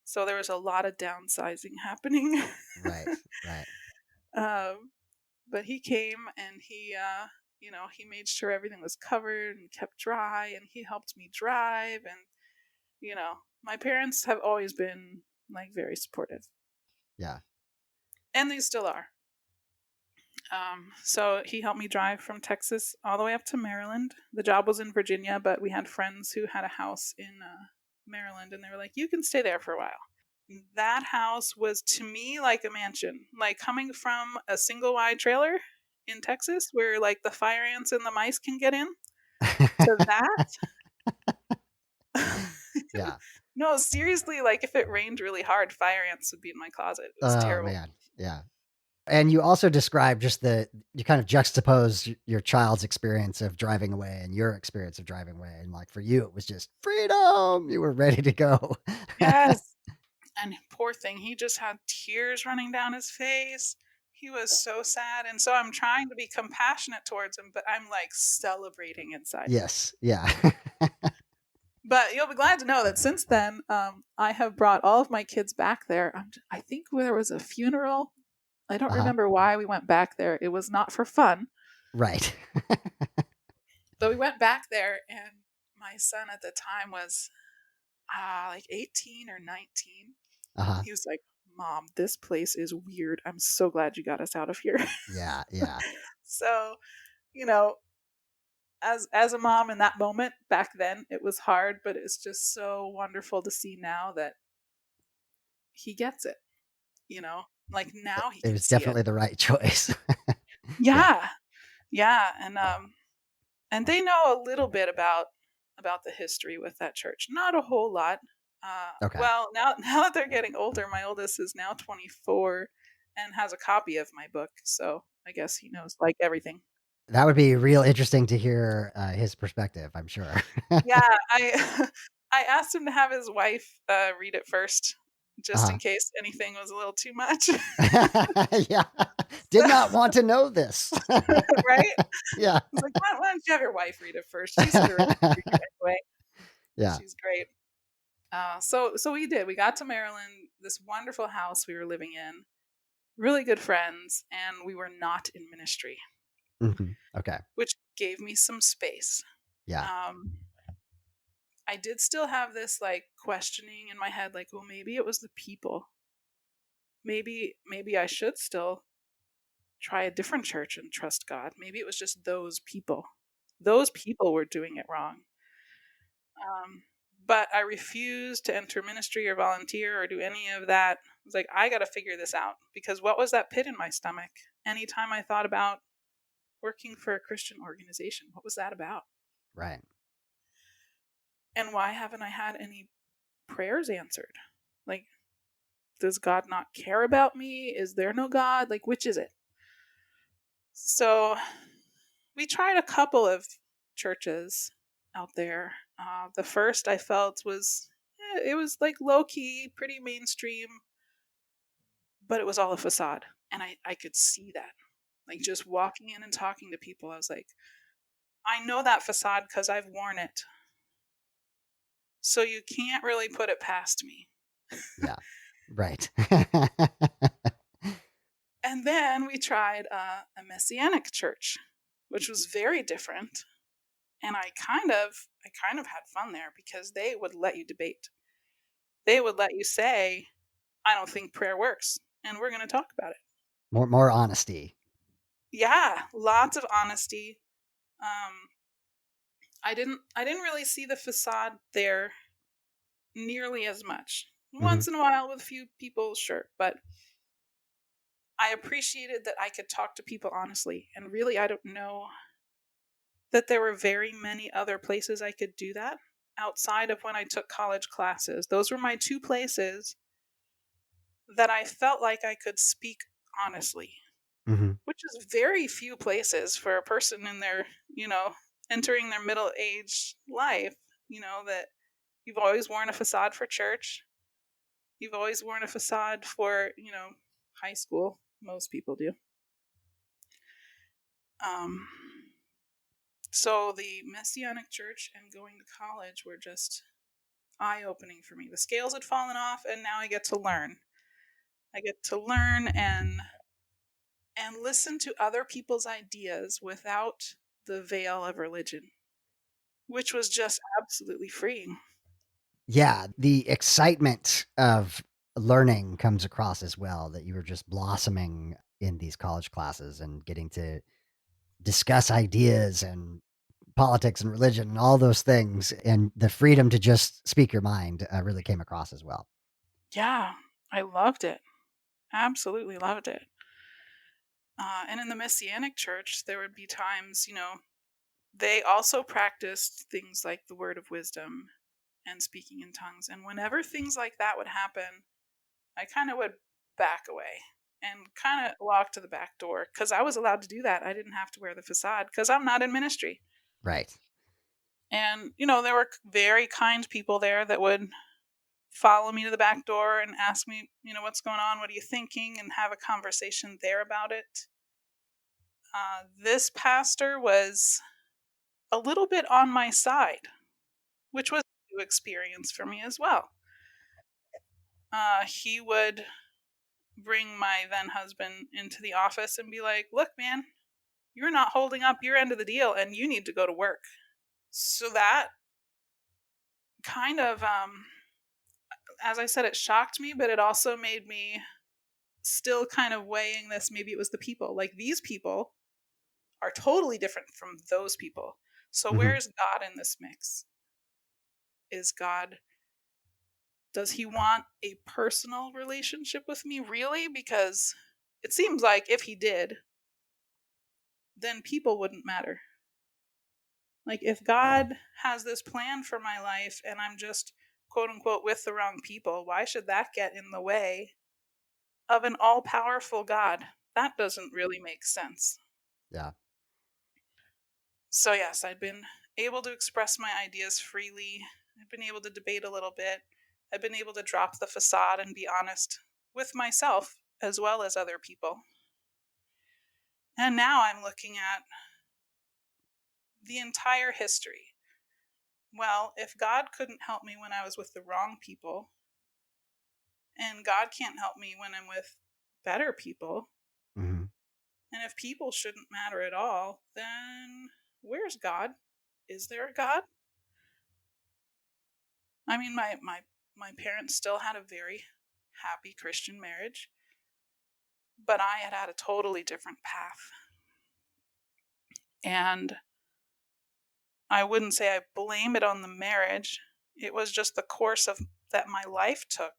So there was a lot of downsizing happening. Right. But he came and he made sure everything was covered and kept dry, and he helped me drive. And my parents have always been like very supportive. Yeah. And they still are. So he helped me drive from Texas all the way up to Maryland. The job was in Virginia, but we had friends who had a house in Maryland, and they were like, you can stay there for a while. That house was to me like a mansion, like coming from a single wide trailer in Texas where like the fire ants and the mice can get in to that. Yeah. No, seriously, like if it rained really hard, fire ants would be in my closet. It was terrible. Man. Yeah. And you also described just you kind of juxtapose your child's experience of driving away and your experience of driving away. And like for you, it was just freedom. You were ready to go. Yes. And poor thing, he just had tears running down his face. He was so sad. And so I'm trying to be compassionate towards him, but I'm like celebrating inside. Yes. Yeah. But you'll be glad to know that since then, I have brought all of my kids back there. I think there was a funeral. I don't remember why we went back there. It was not for fun. Right. But we went back there, and my son at the time was like 18 or 19. He was like, Mom, this place is weird. I'm so glad you got us out of here. Yeah. So, as a mom in that moment back then, it was hard, but it's just so wonderful to see now that he gets it. Like now he It was definitely the right choice. Yeah. And they know a little bit about the history with that church. Not a whole lot. Okay. Well, now that they're getting older, my oldest is now 24 and has a copy of my book, so I guess he knows like everything. That would be real interesting to hear his perspective, I'm sure. Yeah, I asked him to have his wife read it first, just in case anything was a little too much. Yeah. Did not want to know this. Right? Yeah. I was like, why don't you have your wife read it first? She's interested anyway. Yeah. She's great. So we did. We got to Maryland, this wonderful house we were living in, really good friends, and we were not in ministry. Okay. Which gave me some space. Yeah. I did still have this like questioning in my head, like, well, maybe it was the people. Maybe I should still try a different church and trust God. Maybe it was just those people. Those people were doing it wrong. But I refused to enter ministry or volunteer or do any of that. I was like, I got to figure this out, because what was that pit in my stomach? Anytime I thought about working for a Christian organization, what was that about? Right. And why haven't I had any prayers answered? Like, does God not care about me? Is there no God? Like, which is it? So we tried a couple of churches out there. The first I felt was, it was like low-key, pretty mainstream, but it was all a facade. And I could see that. Like, just walking in and talking to people, I was like, I know that facade because I've worn it. So you can't really put it past me. Yeah. Right. And then we tried a Messianic church, which was very different. And I kind of had fun there, because they would let you debate. They would let you say, I don't think prayer works, and we're going to talk about it. More honesty. Yeah, lots of honesty. I didn't really see the facade there nearly as much. Mm-hmm. Once in a while with a few people, sure, but I appreciated that I could talk to people honestly. And really, I don't know that there were very many other places I could do that outside of when I took college classes. Those were my two places that I felt like I could speak honestly, Mm-hmm. which is very few places for a person in their, entering their middle age life, that you've always worn a facade for church. You've always worn a facade for, high school. Most people do. Um, so the Messianic church and going to college were just eye opening for me. The scales had fallen off, and now I get to learn. I get to learn and listen to other people's ideas without the veil of religion, which was just absolutely freeing. Yeah, the excitement of learning comes across as well, that you were just blossoming in these college classes and getting to discuss ideas and politics and religion and all those things. And the freedom to just speak your mind really came across as well. Yeah, I loved it. Absolutely loved it. And in the Messianic church, there would be times, they also practiced things like the word of wisdom and speaking in tongues. And whenever things like that would happen, I kind of would back away and kind of walk to the back door because I was allowed to do that. I didn't have to wear the facade because I'm not in ministry. Right. And, there were very kind people there that would follow me to the back door and ask me, what's going on? What are you thinking? And have a conversation there about it. This pastor was a little bit on my side, which was a new experience for me as well. He would bring my then husband into the office and be like, look, man, you're not holding up your end of the deal and you need to go to work. So that kind of, as I said, it shocked me, but it also made me still kind of weighing this. Maybe it was the people. Like, these people are totally different from those people. So Mm-hmm. where is God in this mix? Does he want a personal relationship with me, really? Because it seems like if he did, then people wouldn't matter. Like, if God has this plan for my life and I'm just, quote unquote, with the wrong people, why should that get in the way of an all powerful God? That doesn't really make sense. Yeah. So, yes, I'd been able to express my ideas freely. I've been able to debate a little bit. I've been able to drop the facade and be honest with myself as well as other people. And now I'm looking at the entire history. Well, if God couldn't help me when I was with the wrong people, and God can't help me when I'm with better people, Mm-hmm. and if people shouldn't matter at all, then where's God? Is there a God? I mean, my parents still had a very happy Christian marriage, but I had had a totally different path. And I wouldn't say I blame it on the marriage. It was just the course of that my life took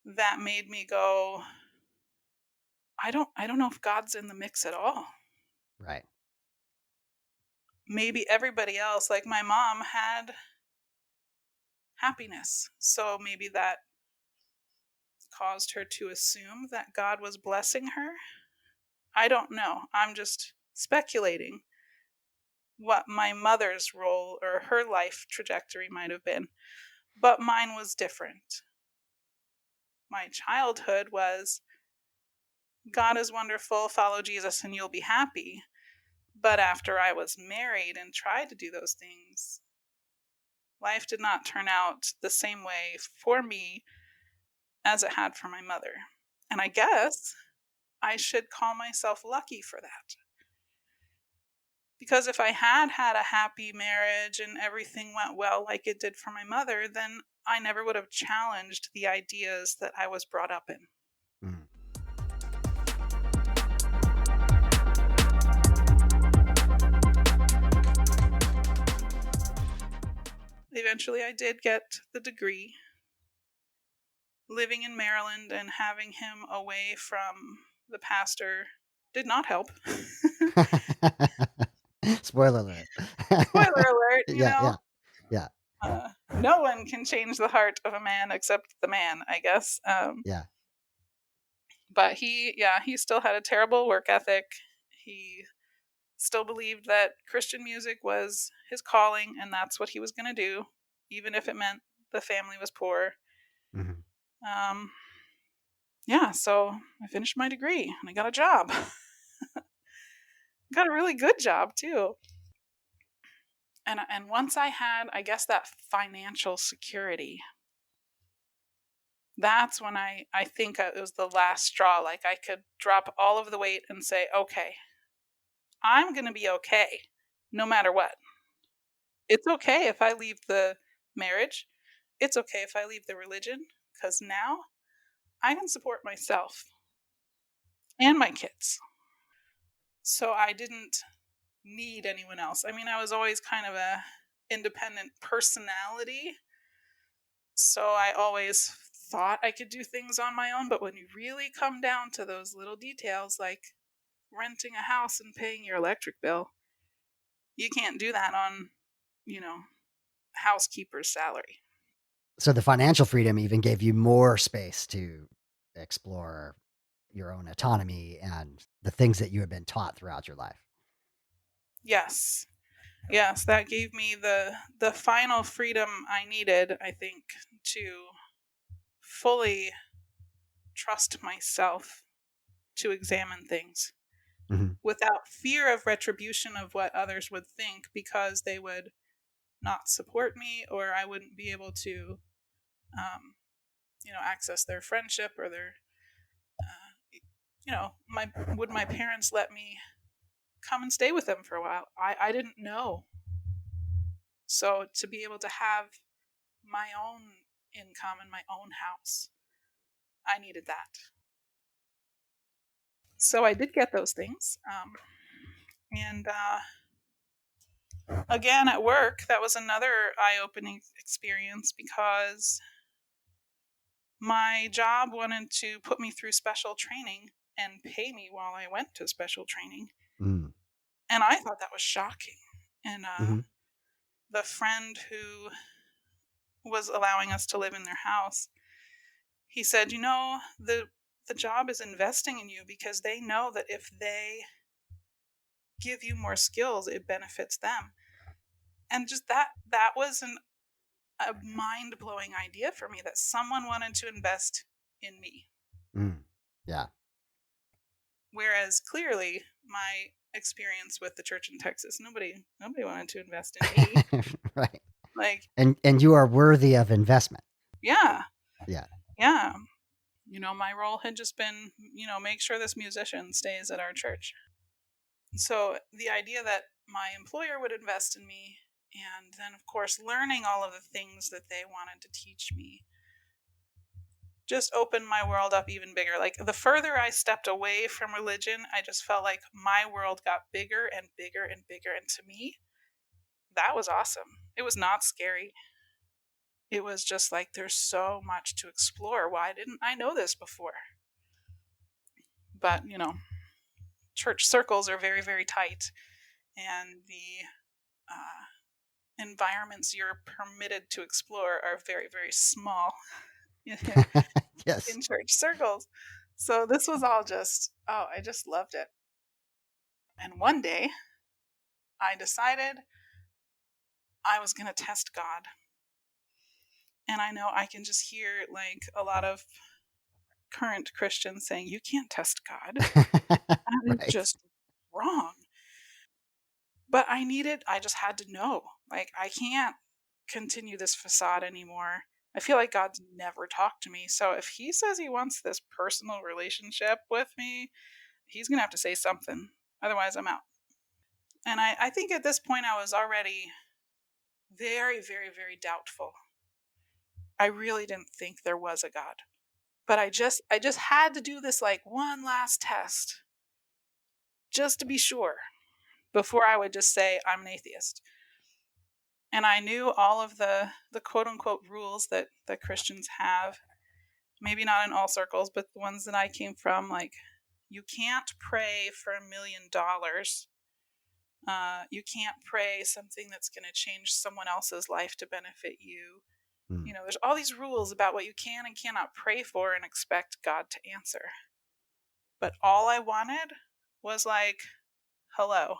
that made me go, I don't know if God's in the mix at all. Right. Maybe everybody else, like my mom, had happiness. So maybe that caused her to assume that God was blessing her. I don't know. I'm just speculating what my mother's role or her life trajectory might have been. But mine was different. My childhood was God is wonderful, follow Jesus and you'll be happy. But after I was married and tried to do those things, life did not turn out the same way for me as it had for my mother. And I guess I should call myself lucky for that. Because if I had had a happy marriage and everything went well like it did for my mother, then I never would have challenged the ideas that I was brought up in. Mm-hmm. Eventually, I did get the degree, living in Maryland and having him away from the pastor did not help. Spoiler alert. Spoiler alert, Yeah. no one can change the heart of a man except the man, I guess. Yeah. But he still had a terrible work ethic. He still believed that Christian music was his calling and that's what he was going to do, even if it meant the family was poor. Mhm. Yeah, so I finished my degree and I got a job. Got a really good job too. And once I had, I guess, that financial security, that's when I think it was the last straw. Like I could drop all of the weight and say, okay, I'm going to be okay no matter what. It's okay if I leave the marriage. It's okay if I leave the religion because now I can support myself and my kids. So I didn't need anyone else. I mean, I was always kind of a independent personality. So I always thought I could do things on my own, but when you really come down to those little details like renting a house and paying your electric bill, you can't do that on, you know, housekeeper's salary. So the financial freedom even gave you more space to explore your own autonomy and the things that you had been taught throughout your life. Yes. Yes, that gave me the final freedom I needed, I think, to fully trust myself to examine things Mm-hmm. without fear of retribution of what others would think because they would not support me or I wouldn't be able to access their friendship or their my would my parents let me come and stay with them for a while. I didn't know. So to be able to have my own income in my own house, I needed that. So I did get those things. And again, at work, that was another eye opening experience because my job wanted to put me through special training and pay me while I went to special training. Mm. And I thought that was shocking. And Mm-hmm. the friend who was allowing us to live in their house, he said, the job is investing in you because they know that if they give you more skills, it benefits them. And just that was a mind-blowing idea for me that someone wanted to invest in me. Mm. Yeah. Whereas clearly my experience with the church in Texas, nobody wanted to invest in me. Right. Like, And you are worthy of investment. yeah. Yeah. Yeah. My role had just been, make sure this musician stays at our church. So the idea that my employer would invest in me, and then, of course, learning all of the things that they wanted to teach me, just opened my world up even bigger. Like, the further I stepped away from religion, I just felt like my world got bigger and bigger and bigger. And to me, that was awesome. It was not scary. It was just like, there's so much to explore. Why didn't I know this before? But, church circles are very, very tight. And the environments you're permitted to explore are very, very small Yes. in church circles. So this was all just, I just loved it. And one day I decided I was going to test God. And I know I can just hear like a lot of current Christians saying, you can't test God. That is Right. just wrong. But I just had to know. Like, I can't continue this facade anymore. I feel like God's never talked to me. So if he says he wants this personal relationship with me, he's going to have to say something. Otherwise, I'm out. And I think at this point, I was already very, very, very doubtful. I really didn't think there was a God. But I just had to do this like one last test just to be sure before I would just say I'm an atheist. And I knew all of the quote unquote rules that Christians have. maybe not in all circles, but the ones that I came from, like, you can't pray for $1 million. You can't pray something that's going to change someone else's life to benefit you. Mm. There's all these rules about what you can and cannot pray for and expect God to answer. But all I wanted was like, hello.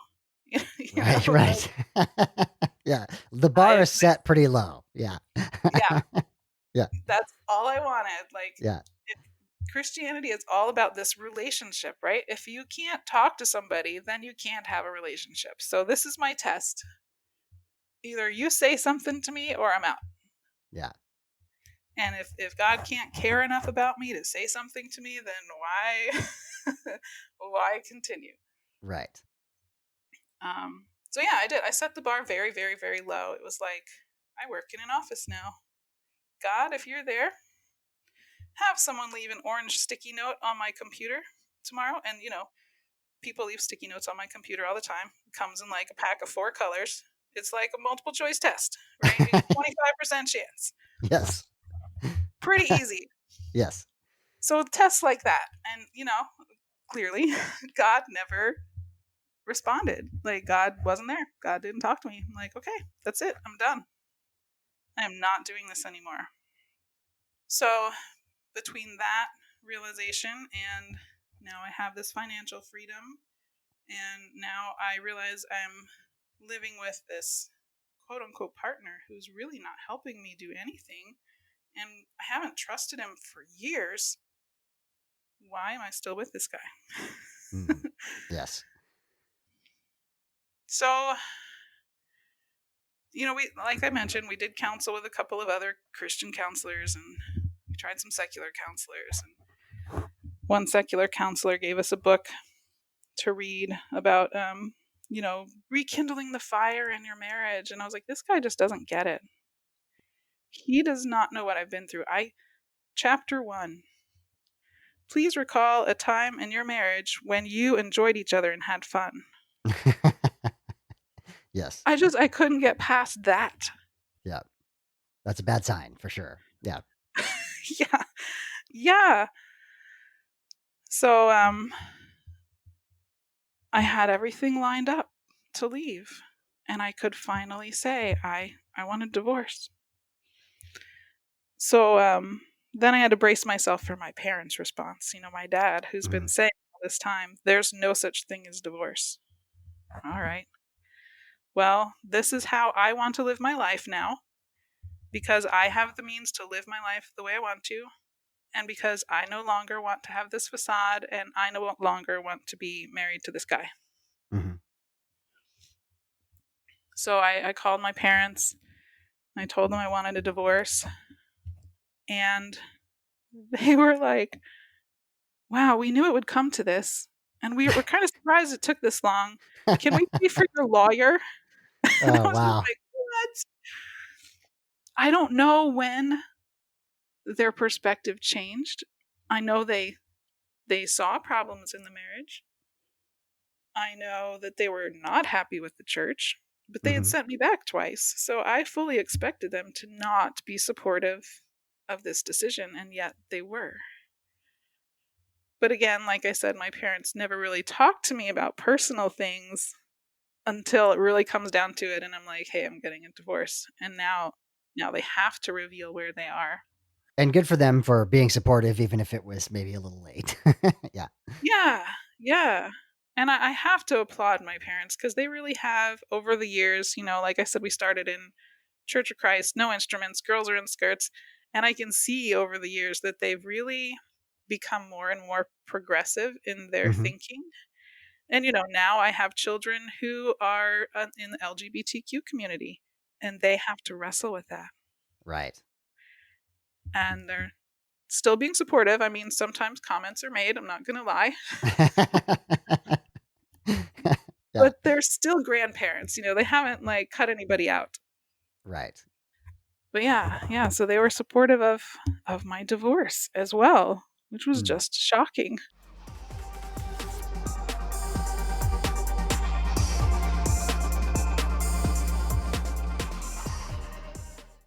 Right, Like, right. Yeah. The bar I, is set pretty low. Yeah. yeah, Yeah. that's all I wanted. Like, Yeah. Christianity is all about this relationship, right? If you can't talk to somebody, then you can't have a relationship. So this is my test. Either you say something to me or I'm out. Yeah. And if God can't care enough about me to say something to me, then why continue? Right. So yeah, I did. I set the bar very, very, very low. It was like, I work in an office now. God, if you're there, have someone leave an orange sticky note on my computer tomorrow. And people leave sticky notes on my computer all the time. It comes in like a pack of 4 colors. It's like a multiple choice test, right? 25% chance. Yes. Pretty easy. Yes. So tests like that. And, clearly God never responded. Like, God wasn't there. God didn't talk to me. I'm like, okay, that's it. I'm done. I am not doing this anymore. So between that realization and now I have this financial freedom, and now I realize I'm living with this quote unquote partner who's really not helping me do anything, and I haven't trusted him for years. Why am I still with this guy? Yes. So, we, like I mentioned, we did counsel with a couple of other Christian counselors, and we tried some secular counselors. And one secular counselor gave us a book to read about, rekindling the fire in your marriage. And I was like, this guy just doesn't get it. He does not know what I've been through. Chapter 1. Please recall a time in your marriage when you enjoyed each other and had fun. Yes. I couldn't get past that. Yeah. That's a bad sign for sure. Yeah. Yeah. Yeah. So, I had everything lined up to leave, and I could finally say I want a divorce. So, then I had to brace myself for my parents' response. My dad, who's been saying all this time, there's no such thing as divorce. All right. Well, this is how I want to live my life now, because I have the means to live my life the way I want to, and because I no longer want to have this facade, and I no longer want to be married to this guy. Mm-hmm. So I called my parents, and I told them I wanted a divorce, and they were like, wow, we knew it would come to this, and we were kind of surprised it took this long. Can we pay for your lawyer? And I Oh, was wow. like, what? I don't know when their perspective changed. I know they saw problems in the marriage. I know that they were not happy with the church, but they had sent me back twice. So I fully expected them to not be supportive of this decision, and yet they were. But again, like I said, my parents never really talked to me about personal things until it really comes down to it, and I'm like, hey, I'm getting a divorce. And now they have to reveal where they are. And good for them for being supportive, even if it was maybe a little late. Yeah. Yeah. And I have to applaud my parents, because they really have, over the years, like I said, we started in Church of Christ, no instruments, girls are in skirts. And I can see over the years that they've really become more and more progressive in their thinking. And, now I have children who are in the LGBTQ community, and they have to wrestle with that. Right. And they're still being supportive. I mean, sometimes comments are made, I'm not going to lie. Yeah. But they're still grandparents. They haven't cut anybody out. Right. But yeah. So they were supportive of my divorce as well, which was just shocking.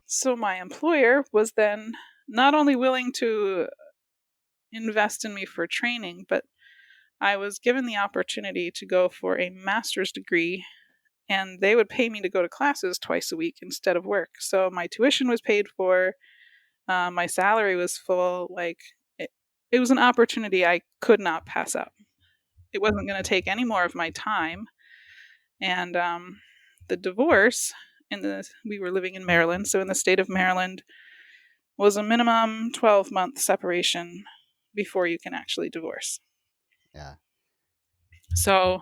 So my employer was then not only willing to invest in me for training, but I was given the opportunity to go for a master's degree, and they would pay me to go to classes twice a week instead of work. So my tuition was paid for, my salary was full. Like, it was an opportunity I could not pass up. It wasn't going to take any more of my time. And the divorce, we were living in Maryland, so in the state of Maryland, was a minimum 12-month separation before you can actually divorce. Yeah. So,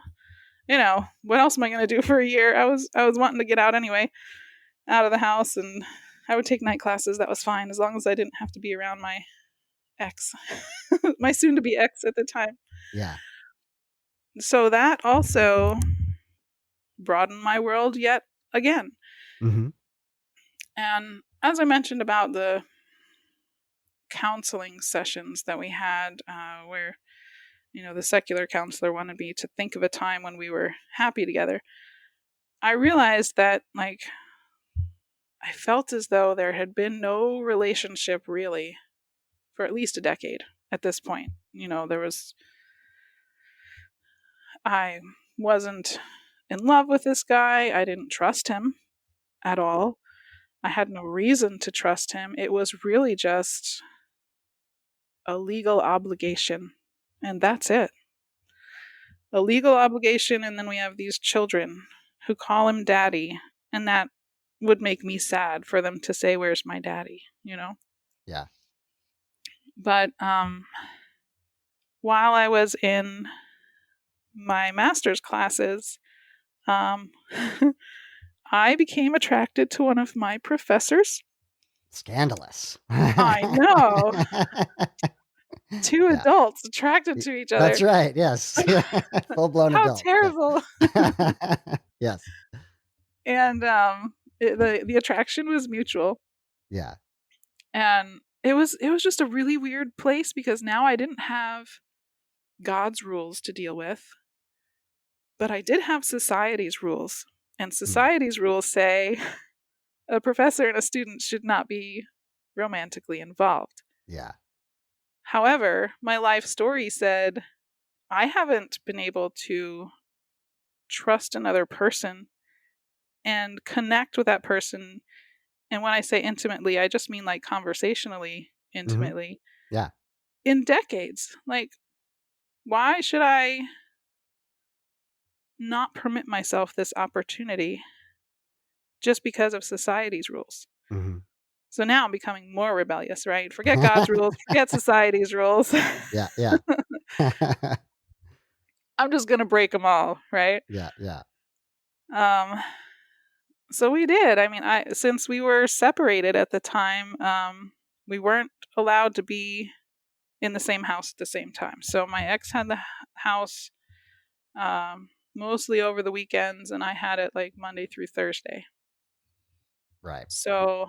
what else am I going to do for a year? I was wanting to get out anyway, out of the house, and I would take night classes. That was fine, as long as I didn't have to be around my ex, my soon-to-be ex at the time. Yeah. So that also broadened my world yet again. Mm-hmm. And as I mentioned about the counseling sessions that we had, where the secular counselor wanted me to think of a time when we were happy together, I realized that, like, I felt as though there had been no relationship really for at least a decade at this point. I wasn't in love with this guy. I didn't trust him at all. I had no reason to trust him. It was really just a legal obligation, and that's it. A legal obligation, and then we have these children who call him daddy, and that would make me sad for them to say, "Where's my daddy?" Yeah. But while I was in my master's classes, I became attracted to one of my professors. Scandalous. I know. Two Yeah. adults attracted to each other. That's right. Yes. Full-blown How adult. terrible. Yeah. Yes. And the attraction was mutual. Yeah. And it was just a really weird place, because now I didn't have God's rules to deal with, but I did have society's rules. And society's rules say a professor and a student should not be romantically involved. Yeah. However, my life story said I haven't been able to trust another person and connect with that person. And when I say intimately, I just mean like conversationally intimately. Mm-hmm. Yeah. In decades. Like, why should I not permit myself this opportunity just because of society's rules? Mm-hmm. So now I'm becoming more rebellious, right? Forget God's rules, forget society's rules. Yeah. Yeah. I'm just going to break them all, right? Yeah. Yeah. So we did. I mean, since we were separated at the time, we weren't allowed to be in the same house at the same time. So my ex had the house mostly over the weekends, and I had it like Monday through Thursday. Right. So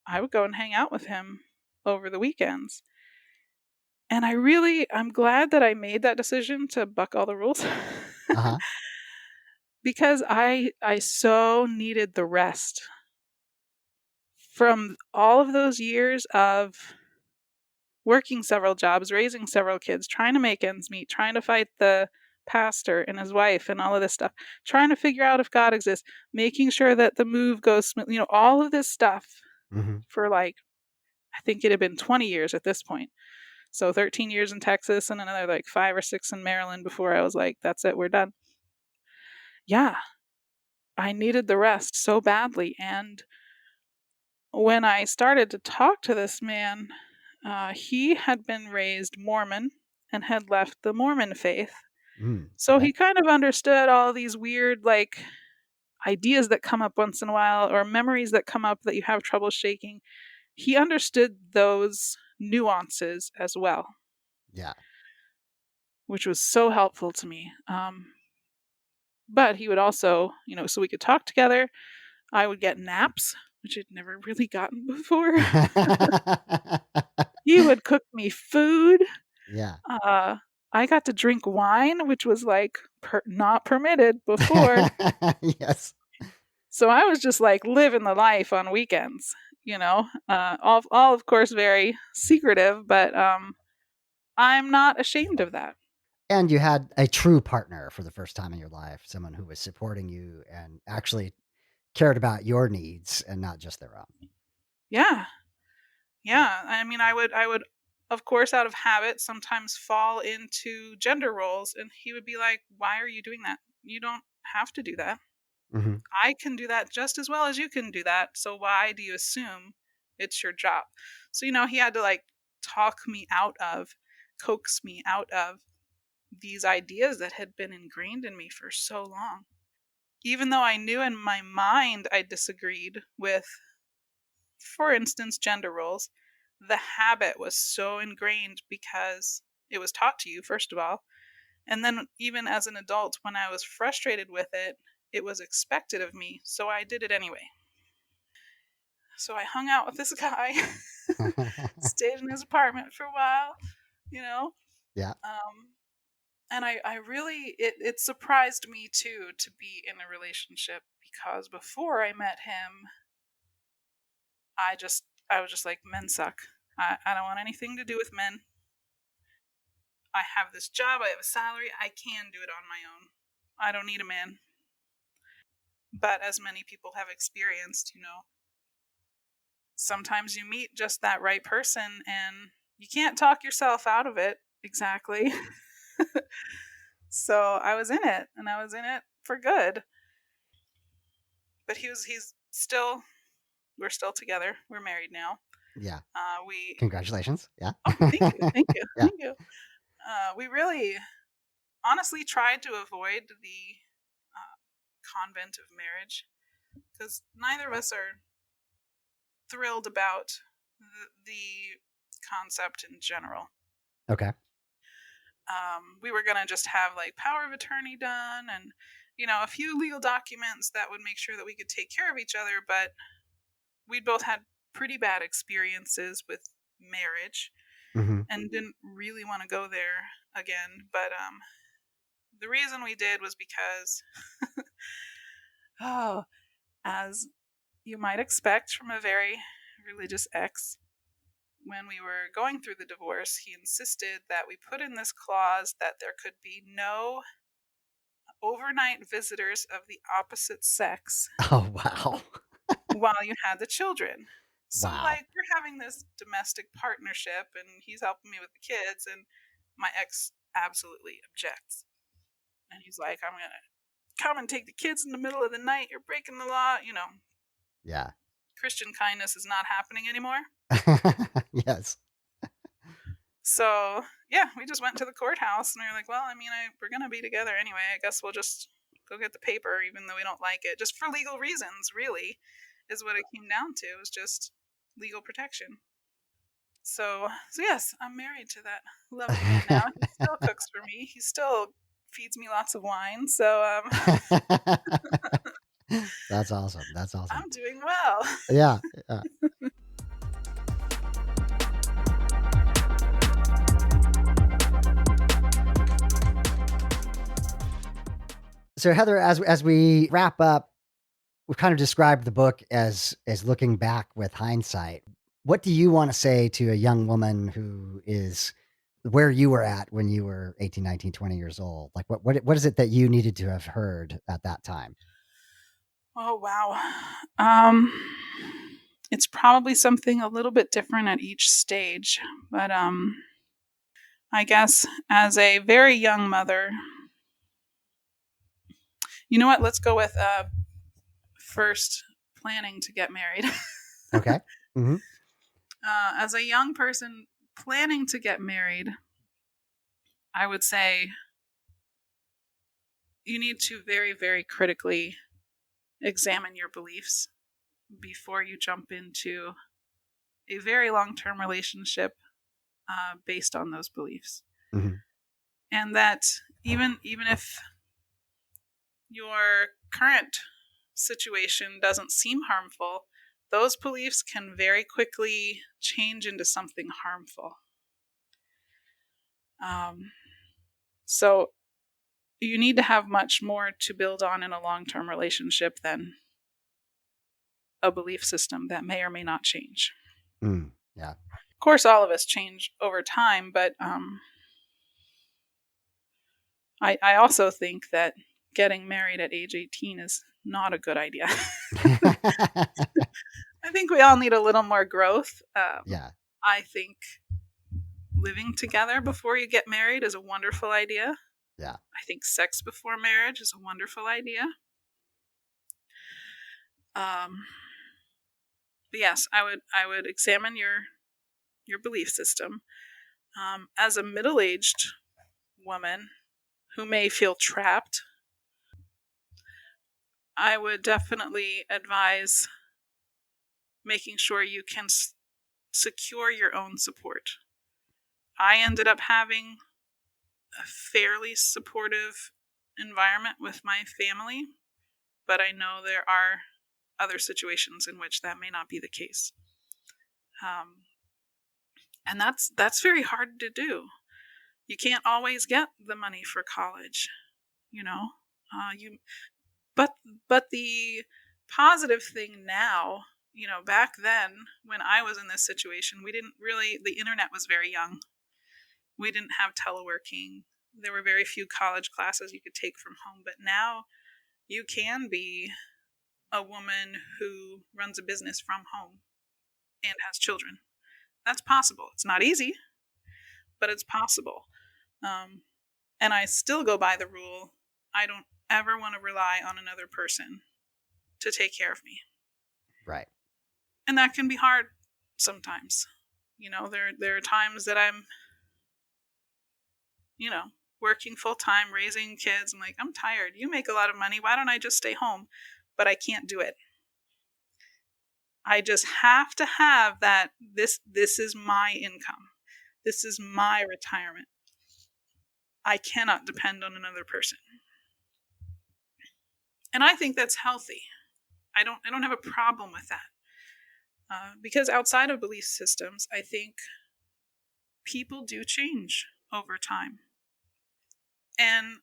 I would go and hang out with him over the weekends. And I'm glad that I made that decision to buck all the rules. Uh-huh. Because I so needed the rest from all of those years of working several jobs, raising several kids, trying to make ends meet, trying to fight the pastor and his wife and all of this stuff, trying to figure out if God exists, making sure that the move goes smoothly, all of this stuff for I think it had been 20 years at this point. So 13 years in Texas and another 5 or 6 in Maryland before I was like, that's it, we're done. Yeah, I needed the rest so badly. And when I started to talk to this man, he had been raised Mormon and had left the Mormon faith. So he kind of understood all these weird, ideas that come up once in a while, or memories that come up that you have trouble shaking. He understood those nuances as well. Yeah. Which was so helpful to me. But he would also, so we could talk together. I would get naps, which I'd never really gotten before. He would cook me food. Yeah. I got to drink wine, which was not permitted before. Yes. So I was just living the life on weekends, all of course very secretive, but I'm not ashamed of that. And you had a true partner for the first time in your life, someone who was supporting you and actually cared about your needs and not just their own. Yeah. Yeah. I mean, I would, of course, out of habit, sometimes fall into gender roles. And he would be like, "Why are you doing that? You don't have to do that. Mm-hmm. I can do that just as well as you can do that. So why do you assume it's your job?" So, he had to like talk me out of, coax me out of these ideas that had been ingrained in me for so long. Even though I knew in my mind I disagreed with, for instance, gender roles, the habit was so ingrained because it was taught to you, first of all. And then, even as an adult, when I was frustrated with it, it was expected of me. So I did it anyway. So I hung out with this guy, stayed in his apartment for a while, you know. Yeah. Um, and I really, it surprised me too to be in a relationship, because before I met him, I was just like, men suck. I don't want anything to do with men. I have this job, I have a salary, I can do it on my own. I don't need a man. But as many people have experienced, sometimes you meet just that right person and you can't talk yourself out of it exactly. So I was in it, and I was in it for good. But he's still, we're still together. We're married now. Yeah. We Congratulations. Yeah. Oh, thank you, thank you, Yeah. thank you. We really, honestly, tried to avoid the convent of marriage, because neither of us are thrilled about the concept in general. Okay. We were gonna just have like power of attorney done, and a few legal documents that would make sure that we could take care of each other. But we both had pretty bad experiences with marriage Mm-hmm. and didn't really want to go there again. But the reason we did was because, oh, as you might expect from a very religious ex, when we were going through the divorce, he insisted that we put in this clause that there could be no overnight visitors of the opposite sex Oh, wow. while you had the children. So, Wow. like, we're having this domestic partnership, and he's helping me with the kids, and my ex absolutely objects. And he's like, "I'm going to come and take the kids in the middle of the night. You're breaking the law." Yeah. Christian kindness is not happening anymore. Yes. So, yeah, we just went to the courthouse, and we were like, "Well, I mean, we're going to be together anyway. I guess we'll just go get the paper, even though we don't like it, just for legal reasons, really, is what it came down to. It was just legal protection." So yes, I'm married to that lovely man now. He still cooks for me. He still feeds me lots of wine. So That's awesome. That's awesome. I'm doing well. Yeah. Yeah. So Heather, as we wrap up, we've kind of described the book as looking back with hindsight. What do you want to say to a young woman who is where you were at when you were 18, 19, 20 years old? Like what is it that you needed to have heard at that time? Oh wow. Um, it's probably something a little bit different at each stage, but I guess as a very young mother, you know what? Let's go with first planning to get married. Okay. Mm-hmm. As a young person planning to get married, I would say you need to very, very critically examine your beliefs before you jump into a very long term relationship based on those beliefs. Mm-hmm. And that even if your current situation doesn't seem harmful, those beliefs can very quickly change into something harmful. So you need to have much more to build on in a long term relationship than a belief system that may or may not change. Yeah. Of course, all of us change over time, but I also think that getting married at age 18 is not a good idea. I think we all need a little more growth. Yeah. I think living together before you get married is a wonderful idea. Yeah. I think sex before marriage is a wonderful idea. But yes, I would examine your belief system. As a middle-aged woman who may feel trapped, I would definitely advise making sure you can secure your own support. I ended up having a fairly supportive environment with my family, but I know there are other situations in which that may not be the case. And that's very hard to do. You can't always get the money for college, you know. You but the positive thing now, back then when I was in this situation, we didn't really, the internet was very young. We didn't have teleworking. There were very few college classes you could take from home, but now you can be a woman who runs a business from home and has children. That's possible. It's not easy, but it's possible. And I still go by the rule, I don't ever want to rely on another person to take care of me. Right. And that can be hard sometimes. There are times that I'm, working full time, raising kids. I'm like, I'm tired. You make a lot of money. Why don't I just stay home? But I can't do it. I just have to have that. This is my income. This is my retirement. I cannot depend on another person. And I think that's healthy. I don't have a problem with that. Because outside of belief systems, I think people do change over time. And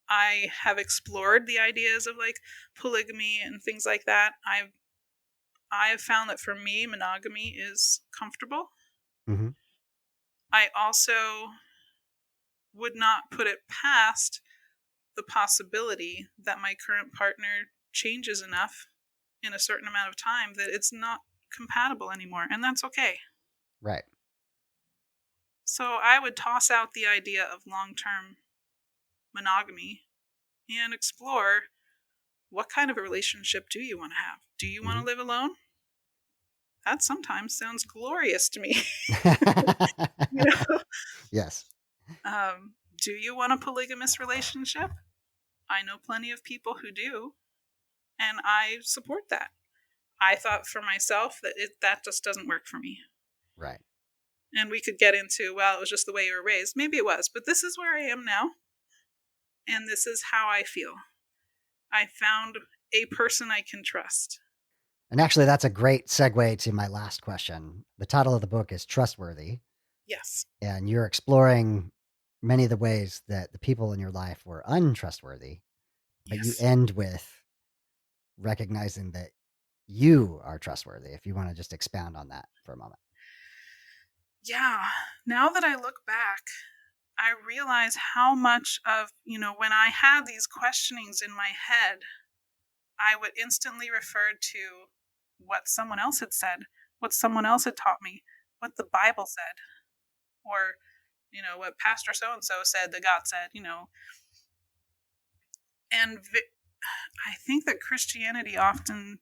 I have explored the ideas of like polygamy and things like that. I've found that for me, monogamy is comfortable. Mm-hmm. I also would not put it past the possibility that my current partner changes enough in a certain amount of time that it's not compatible anymore, and that's okay. Right. So I would toss out the idea of long-term monogamy and explore what kind of a relationship do you want to have? Do you want to live alone? That sometimes sounds glorious to me. you know? Yes. Do you want a polygamous relationship? I know plenty of people who do, and I support that. I thought for myself that that just doesn't work for me. Right. And we could get into, well, it was just the way you were raised. Maybe it was, but this is where I am now, and this is how I feel. I found a person I can trust. And actually, that's a great segue to my last question. The title of the book is Trustworthy. Yes. And you're exploring many of the ways that the people in your life were untrustworthy, but you Yes. end with recognizing that you are trustworthy. If you want to just expound on that for a moment. Yeah. Now that I look back, I realize how much of, when I had these questionings in my head, I would instantly refer to what someone else had said, what someone else had taught me, what the Bible said, or, what Pastor so and so said that God said, And I think that Christianity often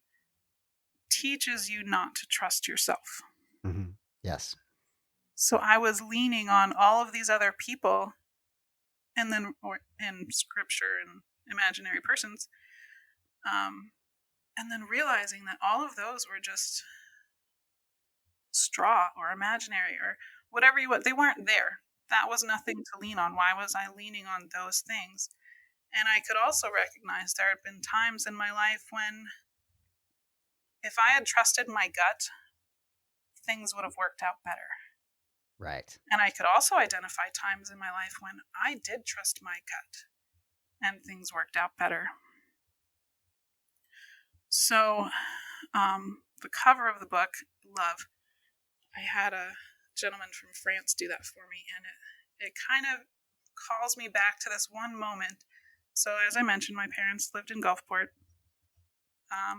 teaches you not to trust yourself. Mm-hmm. Yes. So I was leaning on all of these other people and then in scripture and imaginary persons, and then realizing that all of those were just straw or imaginary or whatever you want. They weren't there. That was nothing to lean on. Why was I leaning on those things? And I could also recognize there had been times in my life when if I had trusted my gut, things would have worked out better. Right. And I could also identify times in my life when I did trust my gut and things worked out better. So, the cover of the book, Love, I had a gentleman from France do that for me, and it kind of calls me back to this one moment. So, as I mentioned, my parents lived in Gulfport,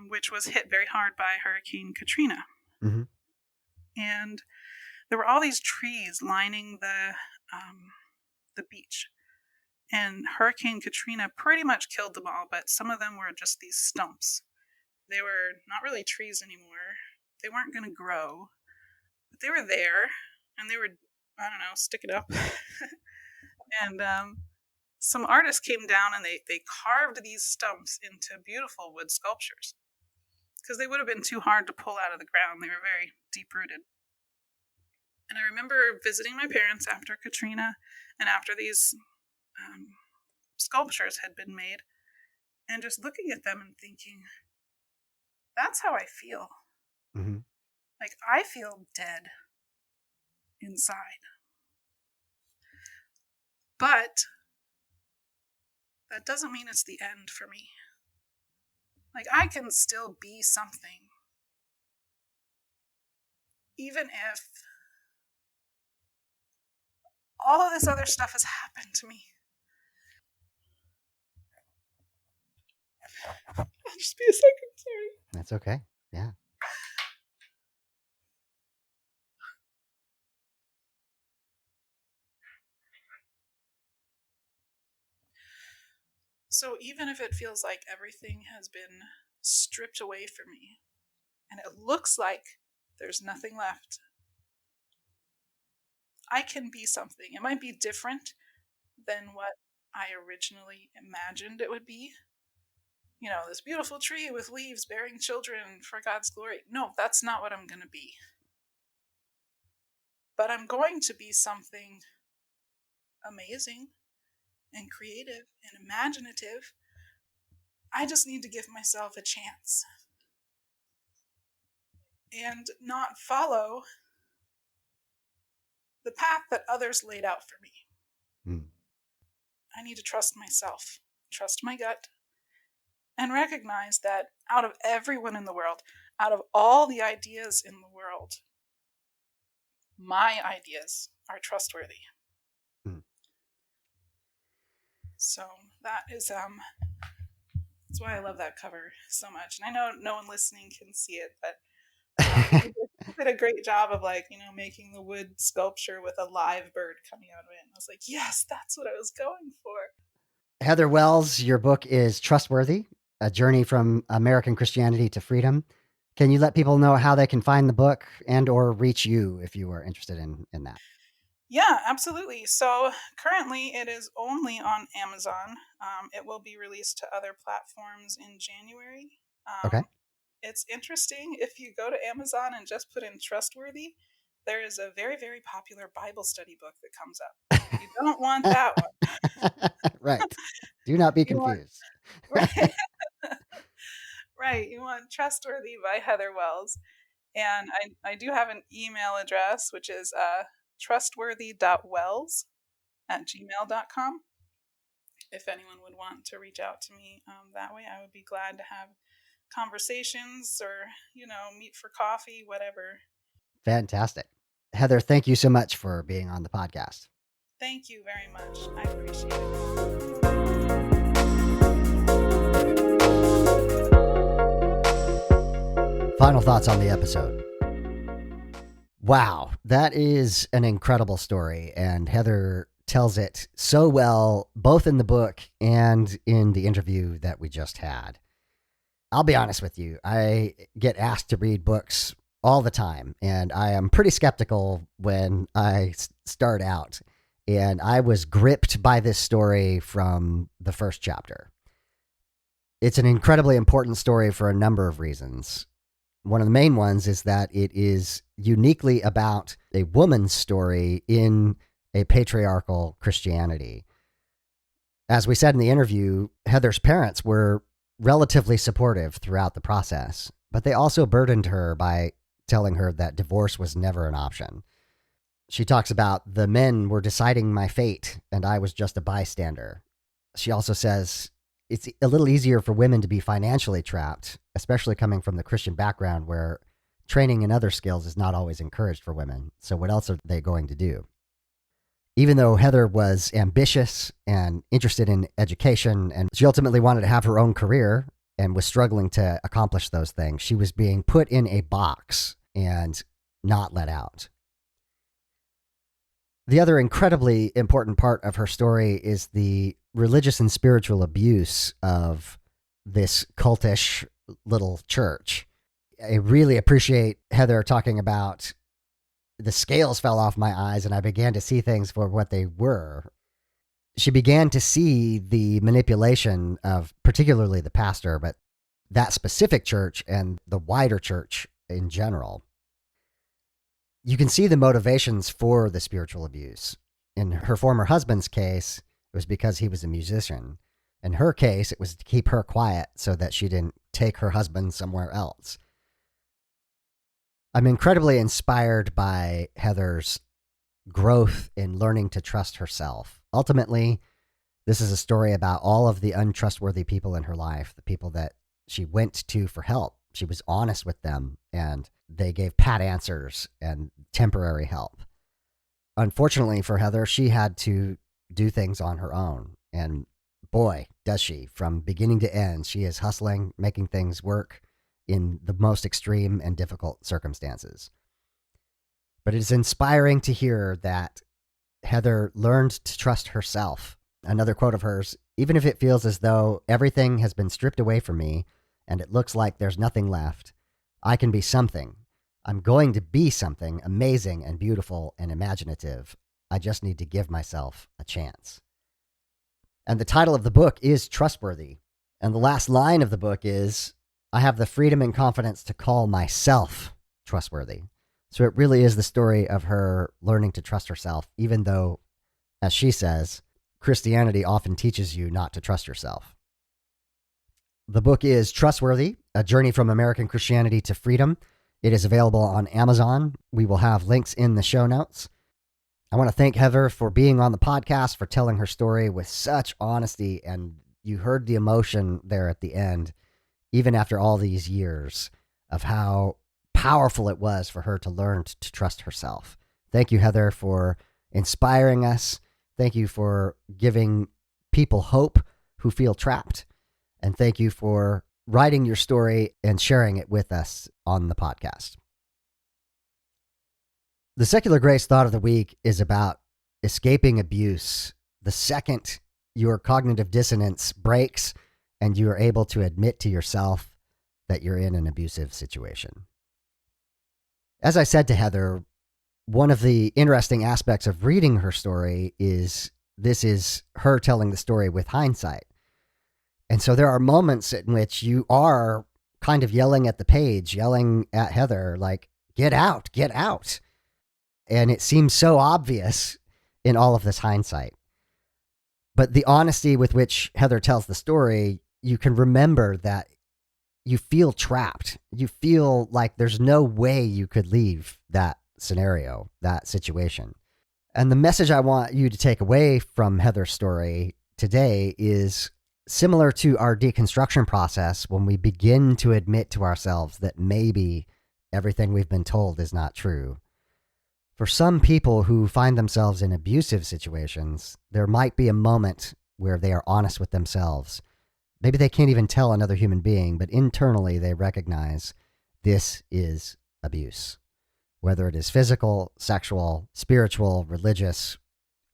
which was hit very hard by Hurricane Katrina. Mm-hmm. And there were all these trees lining the beach. And Hurricane Katrina pretty much killed them all, but some of them were just these stumps. They were not really trees anymore. They weren't going to grow, but they were there, and they were, I don't know, stick it up. And some artists came down and they carved these stumps into beautiful wood sculptures because they would have been too hard to pull out of the ground. They were very deep rooted. And I remember visiting my parents after Katrina and after these sculptures had been made, and just looking at them and thinking, that's how I feel. Mm-hmm. Like, I feel dead inside. But that doesn't mean it's the end for me. Like, I can still be something, even if all of this other stuff has happened to me. I'll just be a second, sorry. That's okay. Yeah. So even if it feels like everything has been stripped away from me, and it looks like there's nothing left, I can be something. It might be different than what I originally imagined it would be. You know, this beautiful tree with leaves bearing children for God's glory. No, that's not what I'm going to be. But I'm going to be something amazing and creative and imaginative. I just need to give myself a chance and not follow the path that others laid out for me. Mm. I need to trust myself, trust my gut, and recognize that out of everyone in the world, out of all the ideas in the world, my ideas are trustworthy. Mm. So that is that's why I love that cover so much. And I know no one listening can see it, but you did a great job of, like, you know, making the wood sculpture with a live bird coming out of it. And I was like, yes, that's what I was going for. Heather Wells, your book is Trustworthy, A Journey from American Christianity to Freedom. Can you let people know how they can find the book and or reach you if you are interested in that? Yeah, absolutely. So currently it is only on Amazon. It will be released to other platforms in January. Okay. It's interesting. If you go to Amazon and just put in Trustworthy, there is a very, very popular Bible study book that comes up. You don't want that one. Right. Do not be You want- confused. right. Right. You want Trustworthy by Heather Wells. And I do have an email address, which is trustworthy.wells@gmail.com. If anyone would want to reach out to me that way, I would be glad to have conversations or, you know, meet for coffee, whatever. Fantastic. Heather, thank you so much for being on the podcast. Thank you very much. I appreciate it. Final thoughts on the episode. Wow, that is an incredible story, and Heather tells it so well, both in the book and in the interview that we just had. I'll be honest with you, I get asked to read books all the time, and I am pretty skeptical when I start out. And I was gripped by this story from the first chapter. It's an incredibly important story for a number of reasons. One of the main ones is that it is uniquely about a woman's story in a patriarchal Christianity. As we said in the interview, Heather's parents were relatively supportive throughout the process, but they also burdened her by telling her that divorce was never an option. She talks about the men were deciding my fate and I was just a bystander. She also says it's a little easier for women to be financially trapped, especially coming from the Christian background where training in other skills is not always encouraged for women. So what else are they going to do? Even though Heather was ambitious and interested in education, and she ultimately wanted to have her own career and was struggling to accomplish those things, she was being put in a box and not let out. The other incredibly important part of her story is the religious and spiritual abuse of this cultish little church. I really appreciate Heather talking about the scales fell off my eyes and I began to see things for what they were. She began to see the manipulation of particularly the pastor, but that specific church and the wider church in general. You can see the motivations for the spiritual abuse. In her former husband's case, it was because he was a musician. In her case, it was to keep her quiet so that she didn't take her husband somewhere else. I'm incredibly inspired by Heather's growth in learning to trust herself. Ultimately, this is a story about all of the untrustworthy people in her life, the people that she went to for help. She was honest with them, and they gave pat answers and temporary help. Unfortunately for Heather, she had to do things on her own. And boy, does she. From beginning to end, she is hustling, making things work in the most extreme and difficult circumstances. But it is inspiring to hear that Heather learned to trust herself. Another quote of hers, even if it feels as though everything has been stripped away from me and it looks like there's nothing left, I can be something. I'm going to be something amazing and beautiful and imaginative. I just need to give myself a chance. And the title of the book is Trustworthy. And the last line of the book is, I have the freedom and confidence to call myself trustworthy. So it really is the story of her learning to trust herself, even though, as she says, Christianity often teaches you not to trust yourself. The book is Trustworthy, A Journey from American Christianity to Freedom. It is available on Amazon. We will have links in the show notes. I want to thank Heather for being on the podcast, for telling her story with such honesty, and you heard the emotion there at the end, even after all these years, of how powerful it was for her to learn to trust herself. Thank you, Heather, for inspiring us. Thank you for giving people hope who feel trapped. And thank you for writing your story and sharing it with us on the podcast. The Secular Grace Thought of the Week is about escaping abuse. The second your cognitive dissonance breaks and you are able to admit to yourself that you're in an abusive situation. As I said to Heather, one of the interesting aspects of reading her story is this is her telling the story with hindsight. And so there are moments in which you are kind of yelling at the page, yelling at Heather, like, get out, get out. And it seems so obvious in all of this hindsight. But the honesty with which Heather tells the story, you can remember that you feel trapped. You feel like there's no way you could leave that scenario, that situation. And the message I want you to take away from Heather's story today is similar to our deconstruction process when we begin to admit to ourselves that maybe everything we've been told is not true. For some people who find themselves in abusive situations, there might be a moment where they are honest with themselves. Maybe they can't even tell another human being, but internally they recognize this is abuse. Whether it is physical, sexual, spiritual, religious,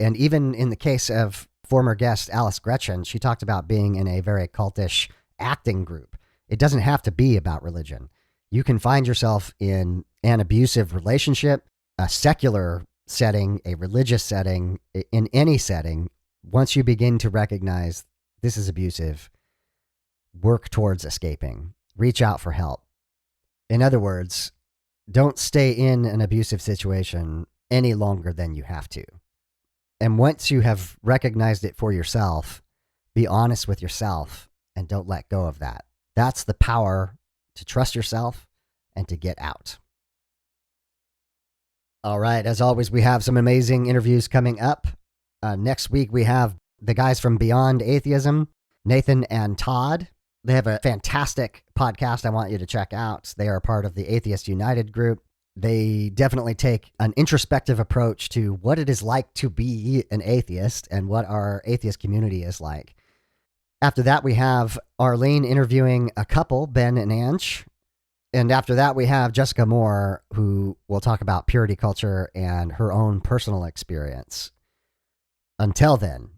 and even in the case of former guest Alice Gretchen, she talked about being in a very cultish acting group. It doesn't have to be about religion. You can find yourself in an abusive relationship, a secular setting, a religious setting, in any setting. Once you begin to recognize this is abusive, work towards escaping. Reach out for help. In other words, don't stay in an abusive situation any longer than you have to. And once you have recognized it for yourself, be honest with yourself and don't let go of that. That's the power to trust yourself and to get out. All right. As always, we have some amazing interviews coming up. Next week, we have the guys from Beyond Atheism, Nathan and Todd. They have a fantastic podcast I want you to check out. They are part of the Atheist United group. They definitely take an introspective approach to what it is like to be an atheist and what our atheist community is like. After that, we have Arlene interviewing a couple, Ben and Ange. And after that, we have Jessica Moore, who will talk about purity culture and her own personal experience. Until then,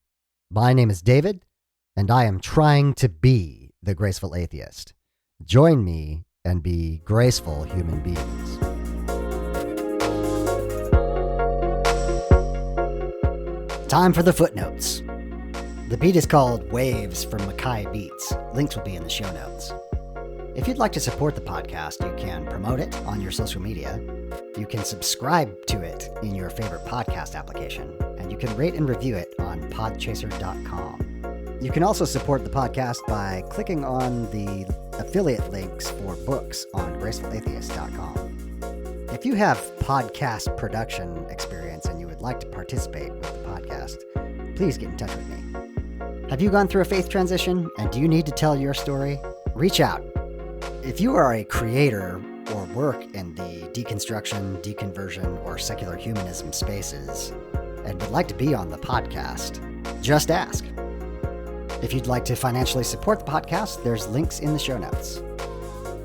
my name is David, and I am trying to be the graceful atheist. Join me and be graceful human beings. Time for the footnotes. The beat is called Waves from Mackay Beats. Links will be in the show notes. If you'd like to support the podcast, you can promote it on your social media. You can subscribe to it in your favorite podcast application, and you can rate and review it on podchaser.com. You can also support the podcast by clicking on the affiliate links for books on gracefulatheist.com. If you have podcast production experience and you would like to participate with the podcast, please get in touch with me. Have you gone through a faith transition and do you need to tell your story? Reach out. If you are a creator or work in the deconstruction, deconversion, or secular humanism spaces and would like to be on the podcast, just ask. If you'd like to financially support the podcast, there's links in the show notes.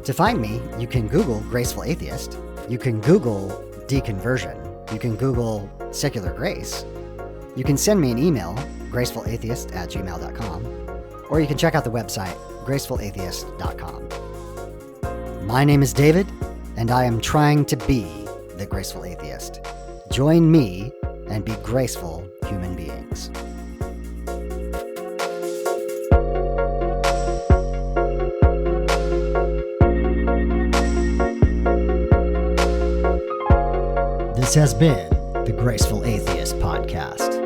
To find me, you can Google Graceful Atheist, you can Google deconversion, you can Google secular grace, you can send me an email, gracefulatheist@gmail.com, or you can check out the website, gracefulatheist.com. My name is David, and I am trying to be the graceful atheist. Join me and be graceful human beings. This has been the Graceful Atheist Podcast.